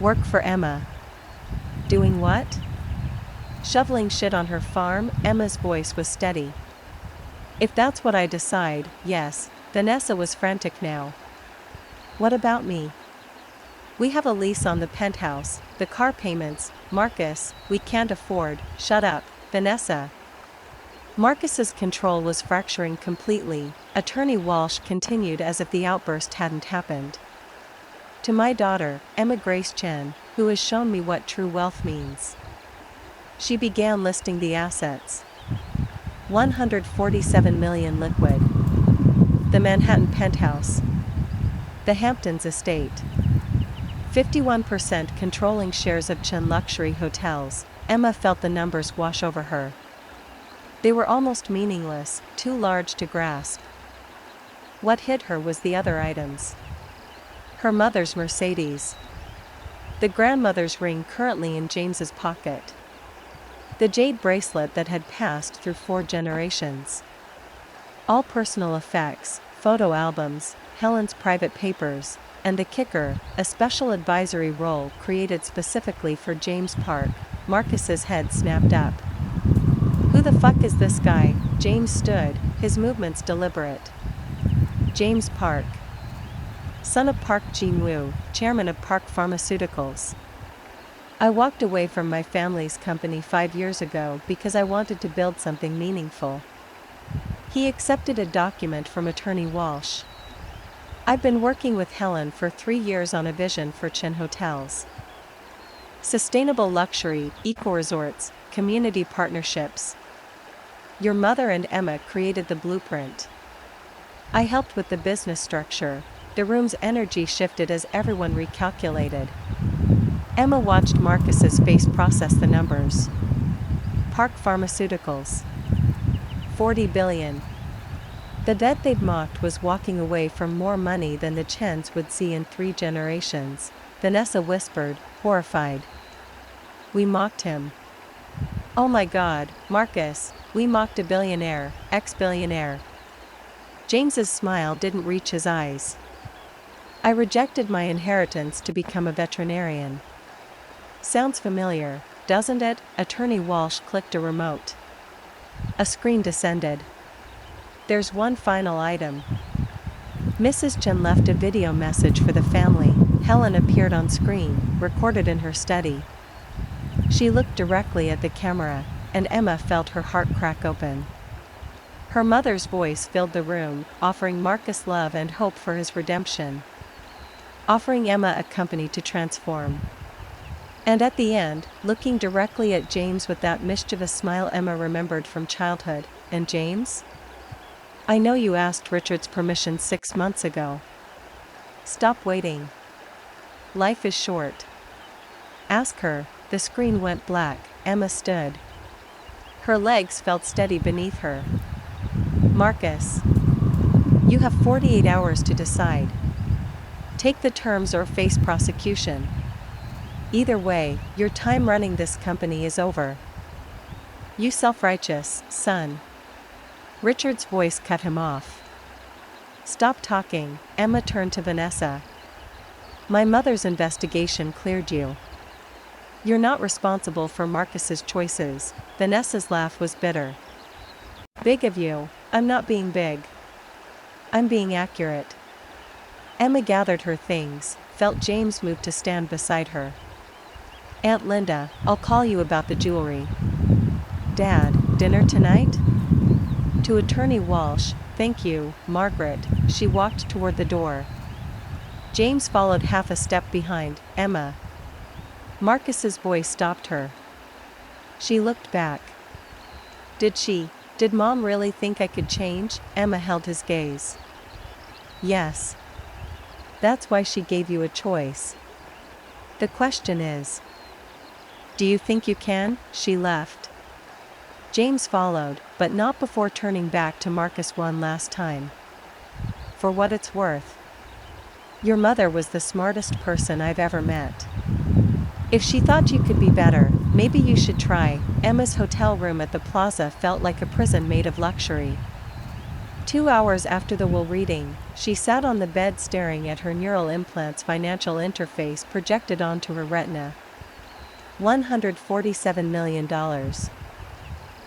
Work for Emma. Doing what? Shoveling shit on her farm. Emma's voice was steady. If that's what I decide, yes. Vanessa was frantic now. What about me? We have a lease on the penthouse, the car payments. Marcus, we can't afford. Shut up, Vanessa. Marcus's control was fracturing completely. Attorney Walsh continued as if the outburst hadn't happened. To my daughter, Emma Grace Chen, who has shown me what true wealth means. She began listing the assets. 147 million liquid. The Manhattan penthouse. The Hamptons estate. 51% controlling shares of Chen Luxury Hotels. Emma felt the numbers wash over her. They were almost meaningless, too large to grasp. What hit her was the other items. Her mother's Mercedes. The grandmother's ring currently in James's pocket. The jade bracelet that had passed through 4 generations. All personal effects, photo albums, Helen's private papers, and the kicker, a special advisory role created specifically for James Park. Marcus's head snapped up. Who the fuck is this guy? James stood, his movements deliberate. James Park. Son of Park Jin-woo, chairman of Park Pharmaceuticals. I walked away from my family's company 5 years ago because I wanted to build something meaningful. He accepted a document from Attorney Walsh. I've been working with Helen for 3 years on a vision for Chin Hotels. Sustainable luxury, eco-resorts, community partnerships. Your mother and Emma created the blueprint. I helped with the business structure. The room's energy shifted as everyone recalculated. Emma watched Marcus's face process the numbers. Park Pharmaceuticals. 40 billion. The debt they'd mocked was walking away from more money than the Chens would see in 3 generations. Vanessa whispered, horrified. We mocked him. Oh my God, Marcus, we mocked a billionaire, ex-billionaire. James's smile didn't reach his eyes. I rejected my inheritance to become a veterinarian. Sounds familiar, doesn't it? Attorney Walsh clicked a remote. A screen descended. There's one final item. Mrs. Chen left a video message for the family. Helen appeared on screen, recorded in her study. She looked directly at the camera, and Emma felt her heart crack open. Her mother's voice filled the room, offering Marcus love and hope for his redemption. Offering Emma a company to transform. And at the end, looking directly at James with that mischievous smile Emma remembered from childhood. And James? I know you asked Richard's permission 6 months ago. Stop waiting. Life is short. Ask her. The screen went black. Emma stood. Her legs felt steady beneath her. Marcus. You have 48 hours to decide. Take the terms or face prosecution. Either way, your time running this company is over. You self-righteous, son. Richard's voice cut him off. Stop talking. Emma turned to Vanessa. My mother's investigation cleared you. You're not responsible for Marcus's choices. Vanessa's laugh was bitter. Big of you. I'm not being big. I'm being accurate. Emma gathered her things, felt James move to stand beside her. Aunt Linda, I'll call you about the jewelry. Dad, dinner tonight? To Attorney Walsh, thank you, Margaret. She walked toward the door. James followed half a step behind. Emma. Marcus's voice stopped her. She looked back. Did Mom really think I could change? Emma held his gaze. Yes. That's why she gave you a choice. The question is, do you think you can? She left. James followed, but not before turning back to Marcus one last time. For what it's worth, your mother was the smartest person I've ever met. If she thought you could be better, maybe you should try. Emma's hotel room at the plaza felt like a prison made of luxury. 2 hours after the will reading, she sat on the bed staring at her neural implant's financial interface projected onto her retina. $147 million.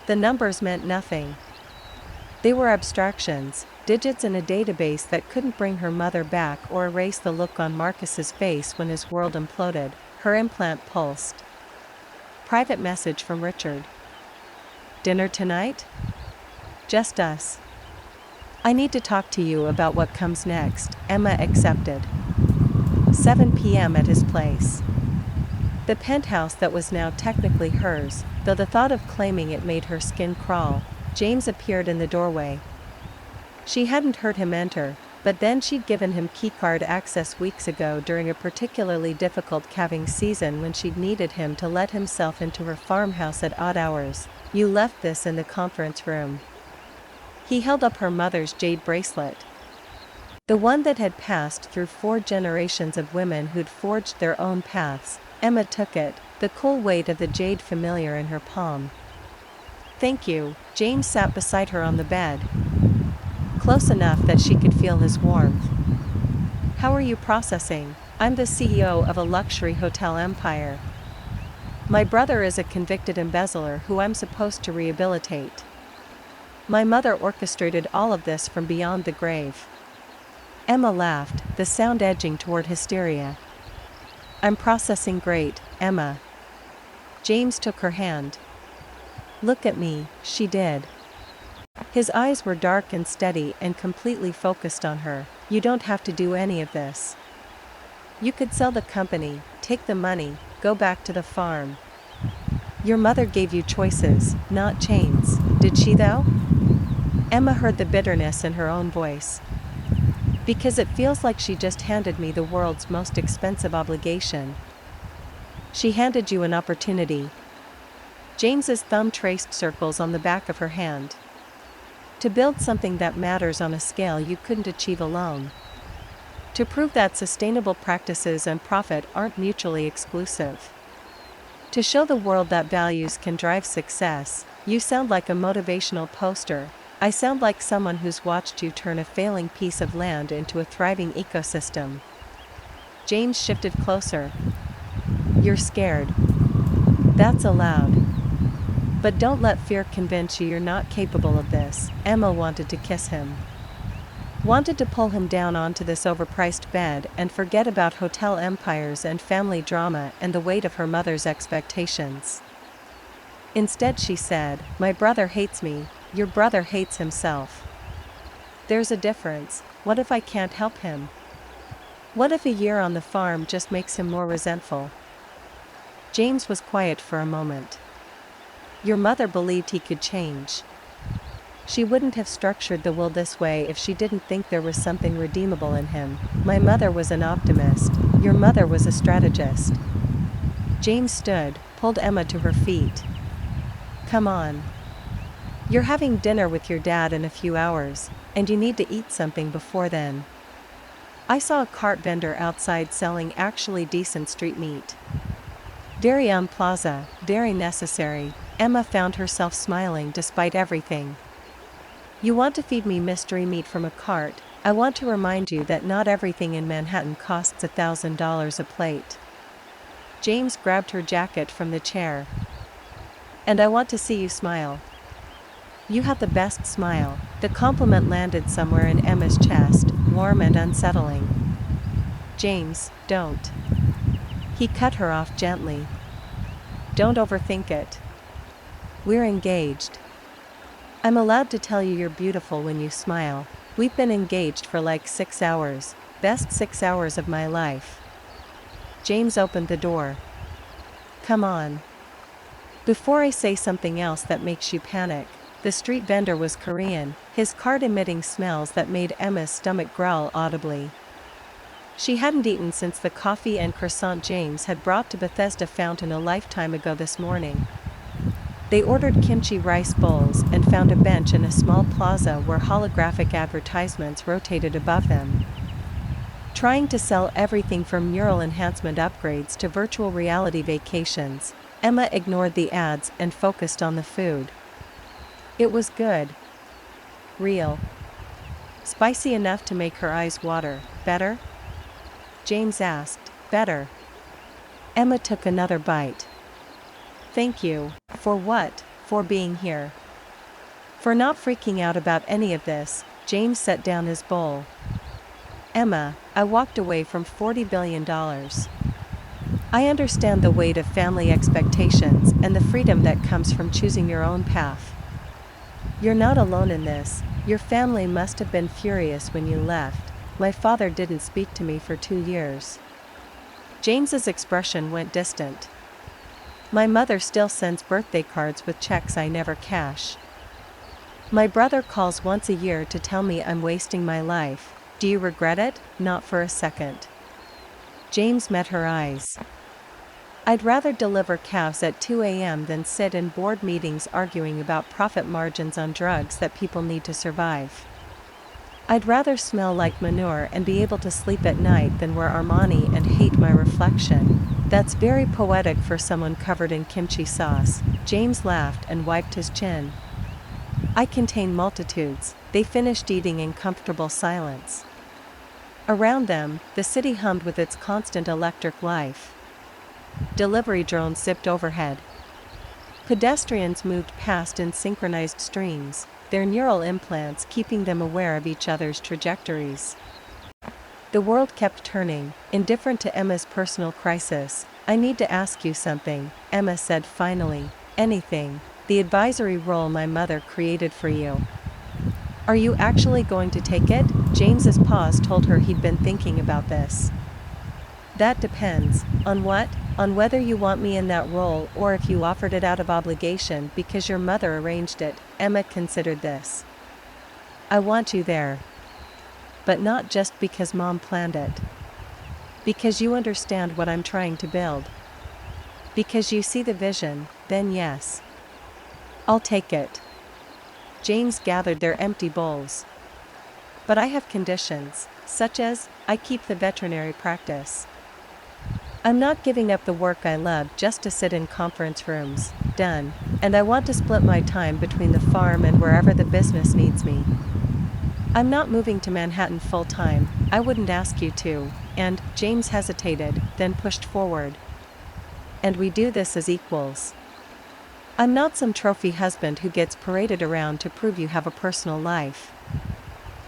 The numbers meant nothing. They were abstractions, digits in a database that couldn't bring her mother back or erase the look on Marcus's face when his world imploded. Her implant pulsed. Private message from Richard. Dinner tonight? Just us. I need to talk to you about what comes next. Emma accepted. 7 p.m. at his place. The penthouse that was now technically hers, though the thought of claiming it made her skin crawl. James appeared in the doorway. She hadn't heard him enter, but then she'd given him keycard access weeks ago during a particularly difficult calving season when she'd needed him to let himself into her farmhouse at odd hours. You left this in the conference room. He held up her mother's jade bracelet. The one that had passed through 4 generations of women who'd forged their own paths. Emma took it, the cool weight of the jade familiar in her palm. Thank you. James sat beside her on the bed, close enough that she could feel his warmth. How are you processing? I'm the CEO of a luxury hotel empire. My brother is a convicted embezzler who I'm supposed to rehabilitate. My mother orchestrated all of this from beyond the grave. Emma laughed, the sound edging toward hysteria. I'm processing great, Emma. James took her hand. Look at me, she did. His eyes were dark and steady and completely focused on her. You don't have to do any of this. You could sell the company, take the money, go back to the farm. Your mother gave you choices, not chains, did she though? Emma heard the bitterness in her own voice. Because it feels like she just handed me the world's most expensive obligation. She handed you an opportunity. James's thumb traced circles on the back of her hand. To build something that matters on a scale you couldn't achieve alone. To prove that sustainable practices and profit aren't mutually exclusive. To show the world that values can drive success. You sound like a motivational poster. I sound like someone who's watched you turn a failing piece of land into a thriving ecosystem. James shifted closer. You're scared. That's allowed. But don't let fear convince you you're not capable of this. Emma wanted to kiss him. Wanted to pull him down onto this overpriced bed and forget about hotel empires and family drama and the weight of her mother's expectations. Instead she said, my brother hates me, your brother hates himself. There's a difference. What if I can't help him? What if a year on the farm just makes him more resentful? James was quiet for a moment. Your mother believed he could change. She wouldn't have structured the will this way if she didn't think there was something redeemable in him. My mother was an optimist. Your mother was a strategist. James stood, pulled Emma to her feet. Come on. You're having dinner with your dad in a few hours, and you need to eat something before then. I saw a cart vendor outside selling actually decent street meat. Very on plaza, very necessary. Emma found herself smiling despite everything. You want to feed me mystery meat from a cart. I want to remind you that not everything in Manhattan costs $1,000 a plate. James grabbed her jacket from the chair. And I want to see you smile. You have the best smile. The compliment landed somewhere in Emma's chest, warm and unsettling. James, don't. He cut her off gently. Don't overthink it. We're engaged. I'm allowed to tell you you're beautiful when you smile. We've been engaged for like 6 hours. Best 6 hours of my life. James opened the door. Come on. Before I say something else that makes you panic. The street vendor was Korean, his cart emitting smells that made Emma's stomach growl audibly. She hadn't eaten since the coffee and croissant James had brought to Bethesda Fountain a lifetime ago this morning. They ordered kimchi rice bowls and found a bench in a small plaza where holographic advertisements rotated above them. Trying to sell everything from mural enhancement upgrades to virtual reality vacations, Emma ignored the ads and focused on the food. It was good. Real. Spicy enough to make her eyes water. Better? James asked. Better. Emma took another bite. Thank you. For what? For being here. For not freaking out about any of this. James set down his bowl. Emma, I walked away from $40 billion. I understand the weight of family expectations and the freedom that comes from choosing your own path. You're not alone in this. Your family must have been furious when you left. My father didn't speak to me for 2 years. James's expression went distant. My mother still sends birthday cards with checks I never cash. My brother calls once a year to tell me I'm wasting my life. Do you regret it? Not for a second. James met her eyes. I'd rather deliver calves at 2 a.m. than sit in board meetings arguing about profit margins on drugs that people need to survive. I'd rather smell like manure and be able to sleep at night than wear Armani and hate my reflection. That's very poetic for someone covered in kimchi sauce. James laughed and wiped his chin. I contain multitudes. They finished eating in comfortable silence. Around them, the city hummed with its constant electric life. Delivery drones zipped overhead. Pedestrians moved past in synchronized streams, their neural implants keeping them aware of each other's trajectories. The world kept turning, indifferent to Emma's personal crisis. I need to ask you something, Emma said finally. Anything. The advisory role my mother created for you. Are you actually going to take it? James's pause told her he'd been thinking about this. That depends. On what? On whether you want me in that role or if you offered it out of obligation because your mother arranged it. Emma considered this. I want you there. But not just because Mom planned it. Because you understand what I'm trying to build. Because you see the vision, then yes. I'll take it. James gathered their empty bowls. But I have conditions, such as, I keep the veterinary practice. I'm not giving up the work I love just to sit in conference rooms. Done. And I want to split my time between the farm and wherever the business needs me. I'm not moving to Manhattan full-time. I wouldn't ask you to. And, James hesitated, then pushed forward. And we do this as equals. I'm not some trophy husband who gets paraded around to prove you have a personal life.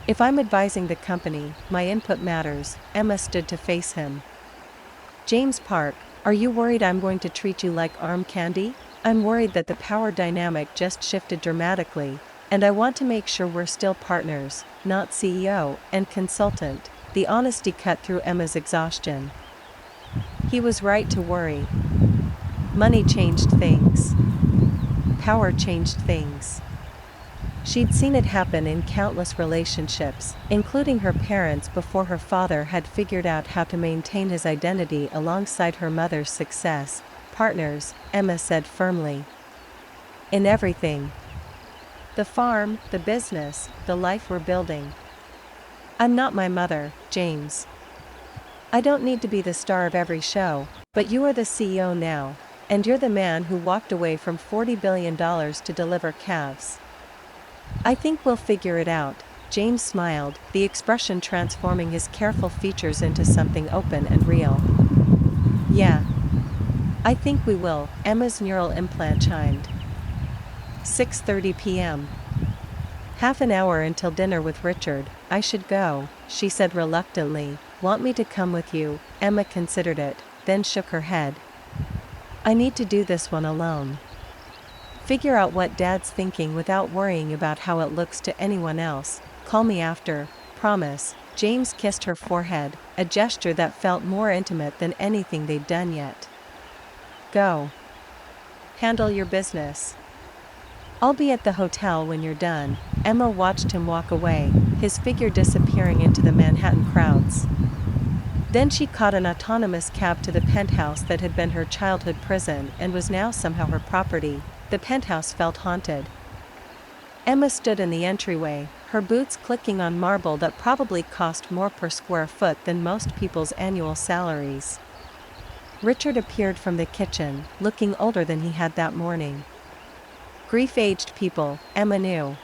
If I'm advising the company, my input matters. Emma stood to face him. James Park, are you worried I'm going to treat you like arm candy? I'm worried that the power dynamic just shifted dramatically, and I want to make sure we're still partners, not CEO and consultant. The honesty cut through Emma's exhaustion. He was right to worry. Money changed things. Power changed things. She'd seen it happen in countless relationships, including her parents before her father had figured out how to maintain his identity alongside her mother's success. Partners, Emma said firmly. In everything. The farm, the business, the life we're building. I'm not my mother, James. I don't need to be the star of every show, but you are the CEO now. And you're the man who walked away from $40 billion to deliver calves. I think we'll figure it out. James smiled, the expression transforming his careful features into something open and real. Yeah. I think we will, Emma's neural implant chimed. 6:30 p.m. Half an hour until dinner with Richard. I should go, she said reluctantly. Want me to come with you? Emma considered it, then shook her head. I need to do this one alone. Figure out what Dad's thinking without worrying about how it looks to anyone else. Call me after. Promise. James kissed her forehead, a gesture that felt more intimate than anything they'd done yet. Go. Handle your business. I'll be at the hotel when you're done. Emma watched him walk away, his figure disappearing into the Manhattan crowds. Then she caught an autonomous cab to the penthouse that had been her childhood prison and was now somehow her property. The penthouse felt haunted. Emma stood in the entryway, her boots clicking on marble that probably cost more per square foot than most people's annual salaries. Richard appeared from the kitchen, looking older than he had that morning. Grief-aged people, Emma knew.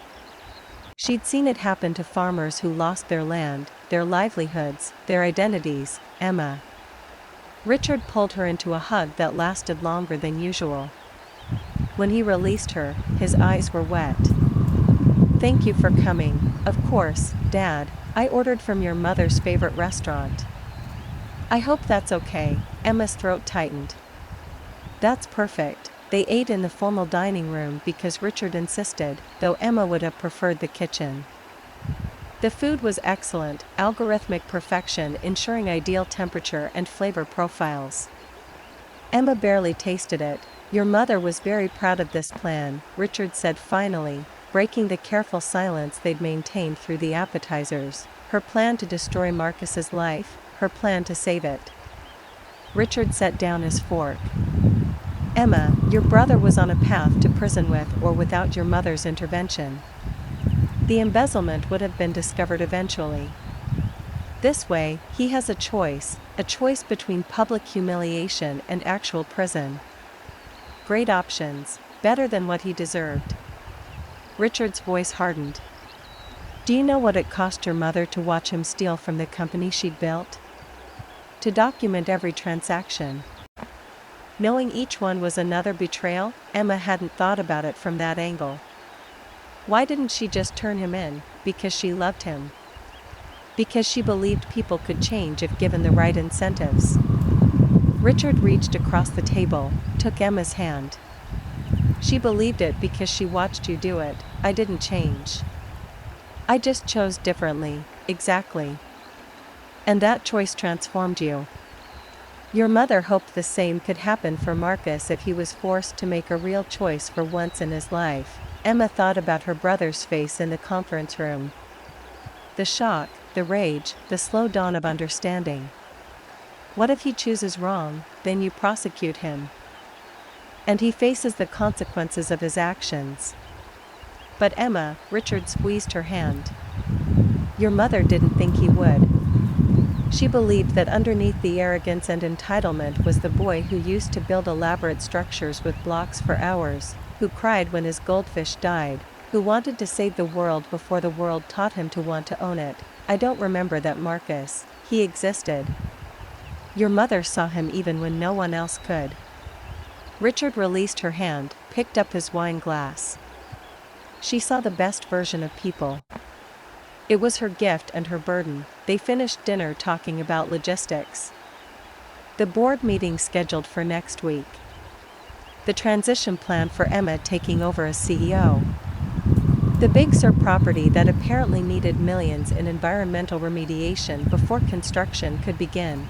She'd seen it happen to farmers who lost their land, their livelihoods, their identities, Emma. Richard pulled her into a hug that lasted longer than usual. When he released her, his eyes were wet. "Thank you for coming. Of course, Dad, I ordered from your mother's favorite restaurant." "I hope that's okay." Emma's throat tightened. "That's perfect." They ate in the formal dining room because Richard insisted, though Emma would have preferred the kitchen. The food was excellent, algorithmic perfection ensuring ideal temperature and flavor profiles. Emma barely tasted it. "Your mother was very proud of this plan," Richard said finally, breaking the careful silence they'd maintained through the appetizers. "Her plan to destroy Marcus's life, her plan to save it." Richard set down his fork. "Emma, your brother was on a path to prison with or without your mother's intervention. The embezzlement would have been discovered eventually. This way, he has a choice between public humiliation and actual prison. Great options, better than what he deserved." Richard's voice hardened. "Do you know what it cost your mother to watch him steal from the company she'd built? To document every transaction. Knowing each one was another betrayal?" Emma hadn't thought about it from that angle. Why didn't she just turn him in? Because she loved him. Because she believed people could change if given the right incentives. Richard reached across the table, took Emma's hand. "She believed it because she watched you do it. I didn't change. I just chose differently." "Exactly. And that choice transformed you. Your mother hoped the same could happen for Marcus if he was forced to make a real choice for once in his life." Emma thought about her brother's face in the conference room. The shock, the rage, the slow dawn of understanding. What if he chooses wrong? Then you prosecute him. And he faces the consequences of his actions. "But Emma," Richard squeezed her hand. "Your mother didn't think he would. She believed that underneath the arrogance and entitlement was the boy who used to build elaborate structures with blocks for hours, who cried when his goldfish died, who wanted to save the world before the world taught him to want to own it. I don't remember that Marcus, he existed. Your mother saw him even when no one else could." Richard released her hand, picked up his wine glass. She saw the best version of people. It was her gift and her burden. They finished dinner talking about logistics. The board meeting scheduled for next week. The transition plan for Emma taking over as CEO. The Big Sur property that apparently needed millions in environmental remediation before construction could begin.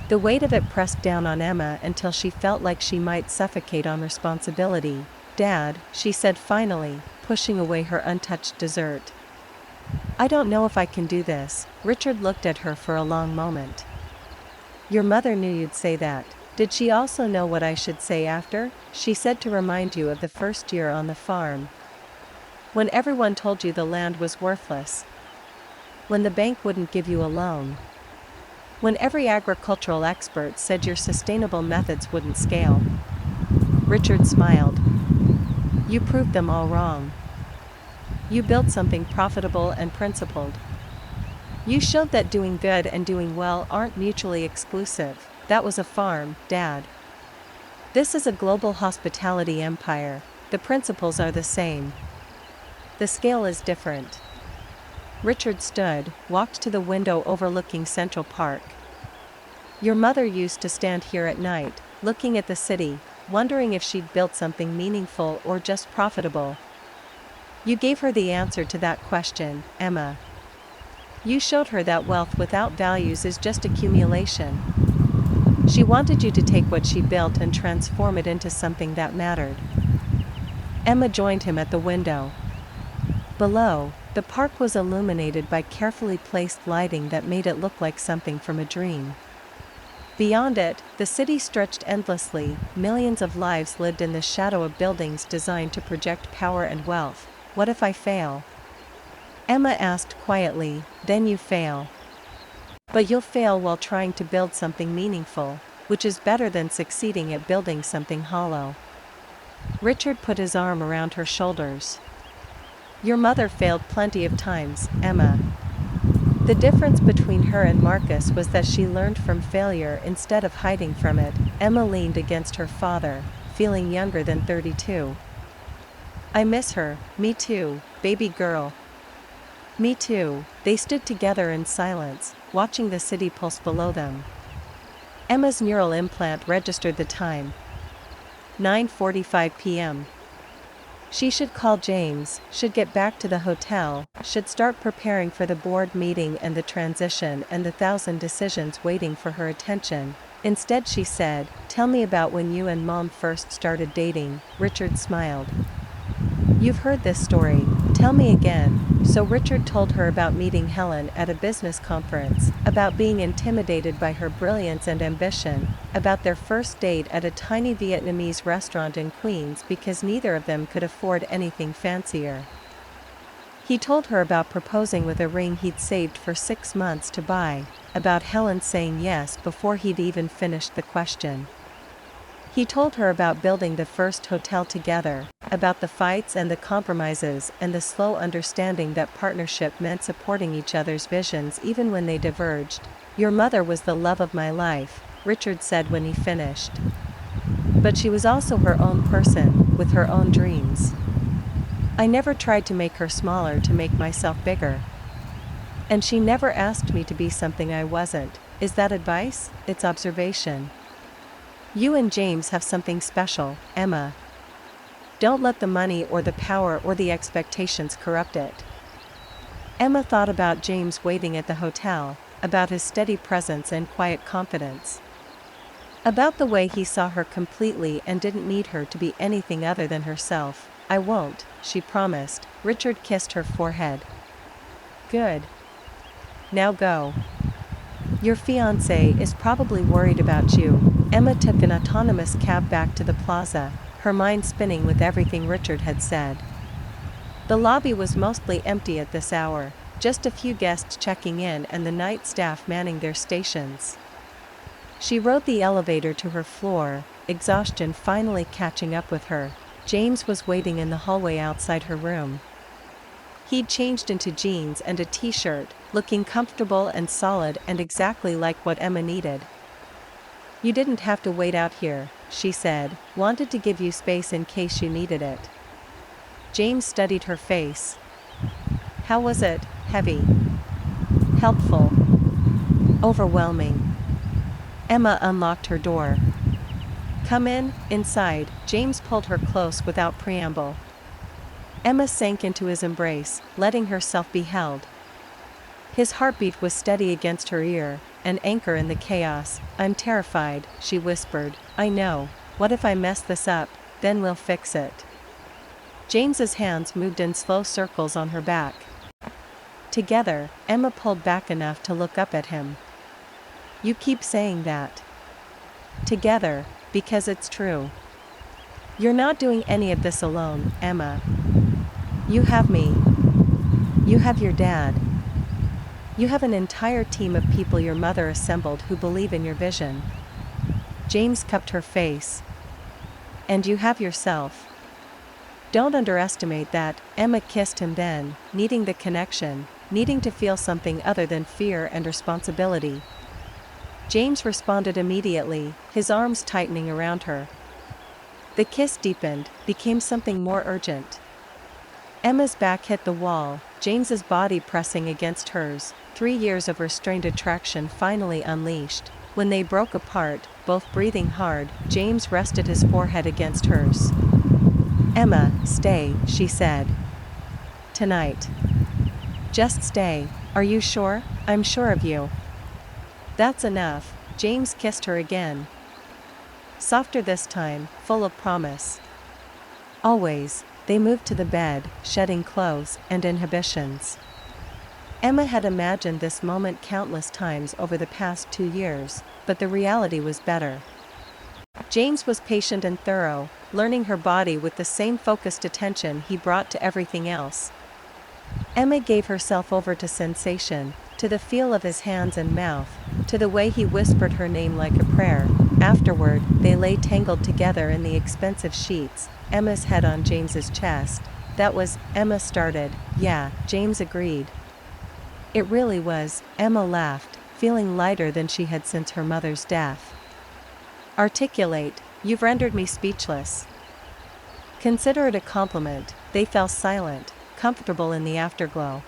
The weight of it pressed down on Emma until she felt like she might suffocate on responsibility. "Dad," she said finally, pushing away her untouched dessert. "I don't know if I can do this." Richard looked at her for a long moment. "Your mother knew you'd say that. Did she also know what I should say after?" "She said to remind you of the first year on the farm. When everyone told you the land was worthless. When the bank wouldn't give you a loan. When every agricultural expert said your sustainable methods wouldn't scale." Richard smiled. "You proved them all wrong. You built something profitable and principled. You showed that doing good and doing well aren't mutually exclusive." "That was a farm, Dad. This is a global hospitality empire. The principles are the same. The scale is different." Richard stood, walked to the window overlooking Central Park. "Your mother used to stand here at night, looking at the city, wondering if she'd built something meaningful or just profitable. You gave her the answer to that question, Emma. You showed her that wealth without values is just accumulation. She wanted you to take what she built and transform it into something that mattered." Emma joined him at the window. Below, the park was illuminated by carefully placed lighting that made it look like something from a dream. Beyond it, the city stretched endlessly. Millions of lives lived in the shadow of buildings designed to project power and wealth. What if I fail? Emma asked quietly. Then you fail. But you'll fail while trying to build something meaningful, which is better than succeeding at building something hollow. Richard put his arm around her shoulders. Your mother failed plenty of times, Emma. The difference between her and Marcus was that she learned from failure instead of hiding from it. Emma leaned against her father, feeling younger than 32. I miss her. Me too, baby girl. Me too. They stood together in silence, watching the city pulse below them. Emma's neural implant registered the time. 9:45 p.m. She should call James, should get back to the hotel, should start preparing for the board meeting and the transition and the 1,000 decisions waiting for her attention. Instead she said, tell me about when you and Mom first started dating. Richard smiled. You've heard this story, tell me again. So Richard told her about meeting Helen at a business conference, about being intimidated by her brilliance and ambition, about their first date at a tiny Vietnamese restaurant in Queens because neither of them could afford anything fancier. He told her about proposing with a ring he'd saved for 6 months to buy, about Helen saying yes before he'd even finished the question. He told her about building the first hotel together, about the fights and the compromises and the slow understanding that partnership meant supporting each other's visions even when they diverged. Your mother was the love of my life, Richard said when he finished. But she was also her own person, with her own dreams. I never tried to make her smaller to make myself bigger. And she never asked me to be something I wasn't. Is that advice? It's observation. You and James have something special, Emma. Don't let the money or the power or the expectations corrupt it. Emma thought about James waiting at the hotel, about his steady presence and quiet confidence. About the way he saw her completely and didn't need her to be anything other than herself. I won't, she promised. Richard kissed her forehead. Good. Now go. Your fiancé is probably worried about you. Emma took an autonomous cab back to the plaza, her mind spinning with everything Richard had said. The lobby was mostly empty at this hour, just a few guests checking in and the night staff manning their stations. She rode the elevator to her floor, exhaustion finally catching up with her. James was waiting in the hallway outside her room. He'd changed into jeans and a t-shirt, looking comfortable and solid and exactly like what Emma needed. You didn't have to wait out here, she said, wanted to give you space in case you needed it. James studied her face. How was it? Heavy? Helpful? Overwhelming? Emma unlocked her door. Come in, inside. James pulled her close without preamble. Emma sank into his embrace, letting herself be held. His heartbeat was steady against her ear, an anchor in the chaos. I'm terrified, she whispered. I know. What if I mess this up? Then we'll fix it. James's hands moved in slow circles on her back. Together, Emma pulled back enough to look up at him. You keep saying that. Together, because it's true. You're not doing any of this alone, Emma. You have me. You have your dad. You have an entire team of people your mother assembled who believe in your vision. James cupped her face. And you have yourself. Don't underestimate that. Emma kissed him then, needing the connection, needing to feel something other than fear and responsibility. James responded immediately, his arms tightening around her. The kiss deepened, became something more urgent. Emma's back hit the wall, James's body pressing against hers, 3 years of restrained attraction finally unleashed. When they broke apart, both breathing hard, James rested his forehead against hers. Emma, stay, she said. Tonight. Just stay. Are you sure? I'm sure of you. That's enough. James kissed her again. Softer this time, full of promise. Always. They moved to the bed, shedding clothes and inhibitions. Emma had imagined this moment countless times over the past 2 years, but the reality was better. James was patient and thorough, learning her body with the same focused attention he brought to everything else. Emma gave herself over to sensation, to the feel of his hands and mouth, to the way he whispered her name like a prayer. Afterward, they lay tangled together in the expensive sheets, Emma's head on James's chest. That was, Emma started. Yeah, James agreed. It really was, Emma laughed, feeling lighter than she had since her mother's death. Articulate, you've rendered me speechless. Consider it a compliment. They fell silent, comfortable in the afterglow.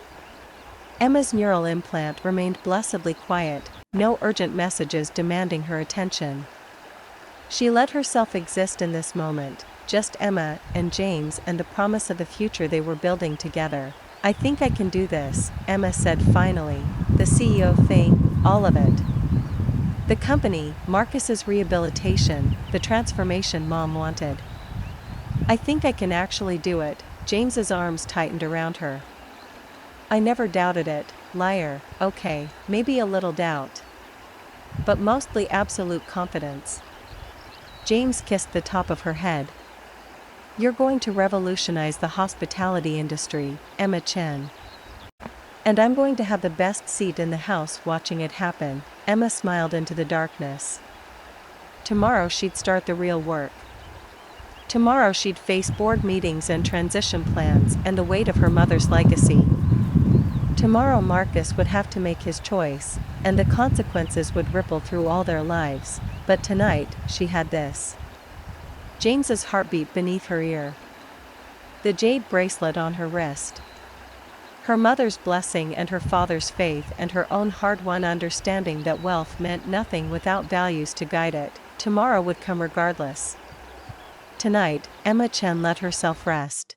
Emma's neural implant remained blessedly quiet, no urgent messages demanding her attention. She let herself exist in this moment, just Emma and James and the promise of the future they were building together. I think I can do this, Emma said finally. The CEO thing, all of it. The company, Marcus's rehabilitation, the transformation Mom wanted. I think I can actually do it. James's arms tightened around her. I never doubted it, liar. Okay, maybe a little doubt. But mostly absolute confidence. James kissed the top of her head. You're going to revolutionize the hospitality industry, Emma Chen. And I'm going to have the best seat in the house watching it happen. Emma smiled into the darkness. Tomorrow she'd start the real work. Tomorrow she'd face board meetings and transition plans and the weight of her mother's legacy. Tomorrow Marcus would have to make his choice, and the consequences would ripple through all their lives. But tonight, she had this. James's heartbeat beneath her ear. The jade bracelet on her wrist. Her mother's blessing and her father's faith and her own hard-won understanding that wealth meant nothing without values to guide it. Tomorrow would come regardless. Tonight, Emma Chen let herself rest.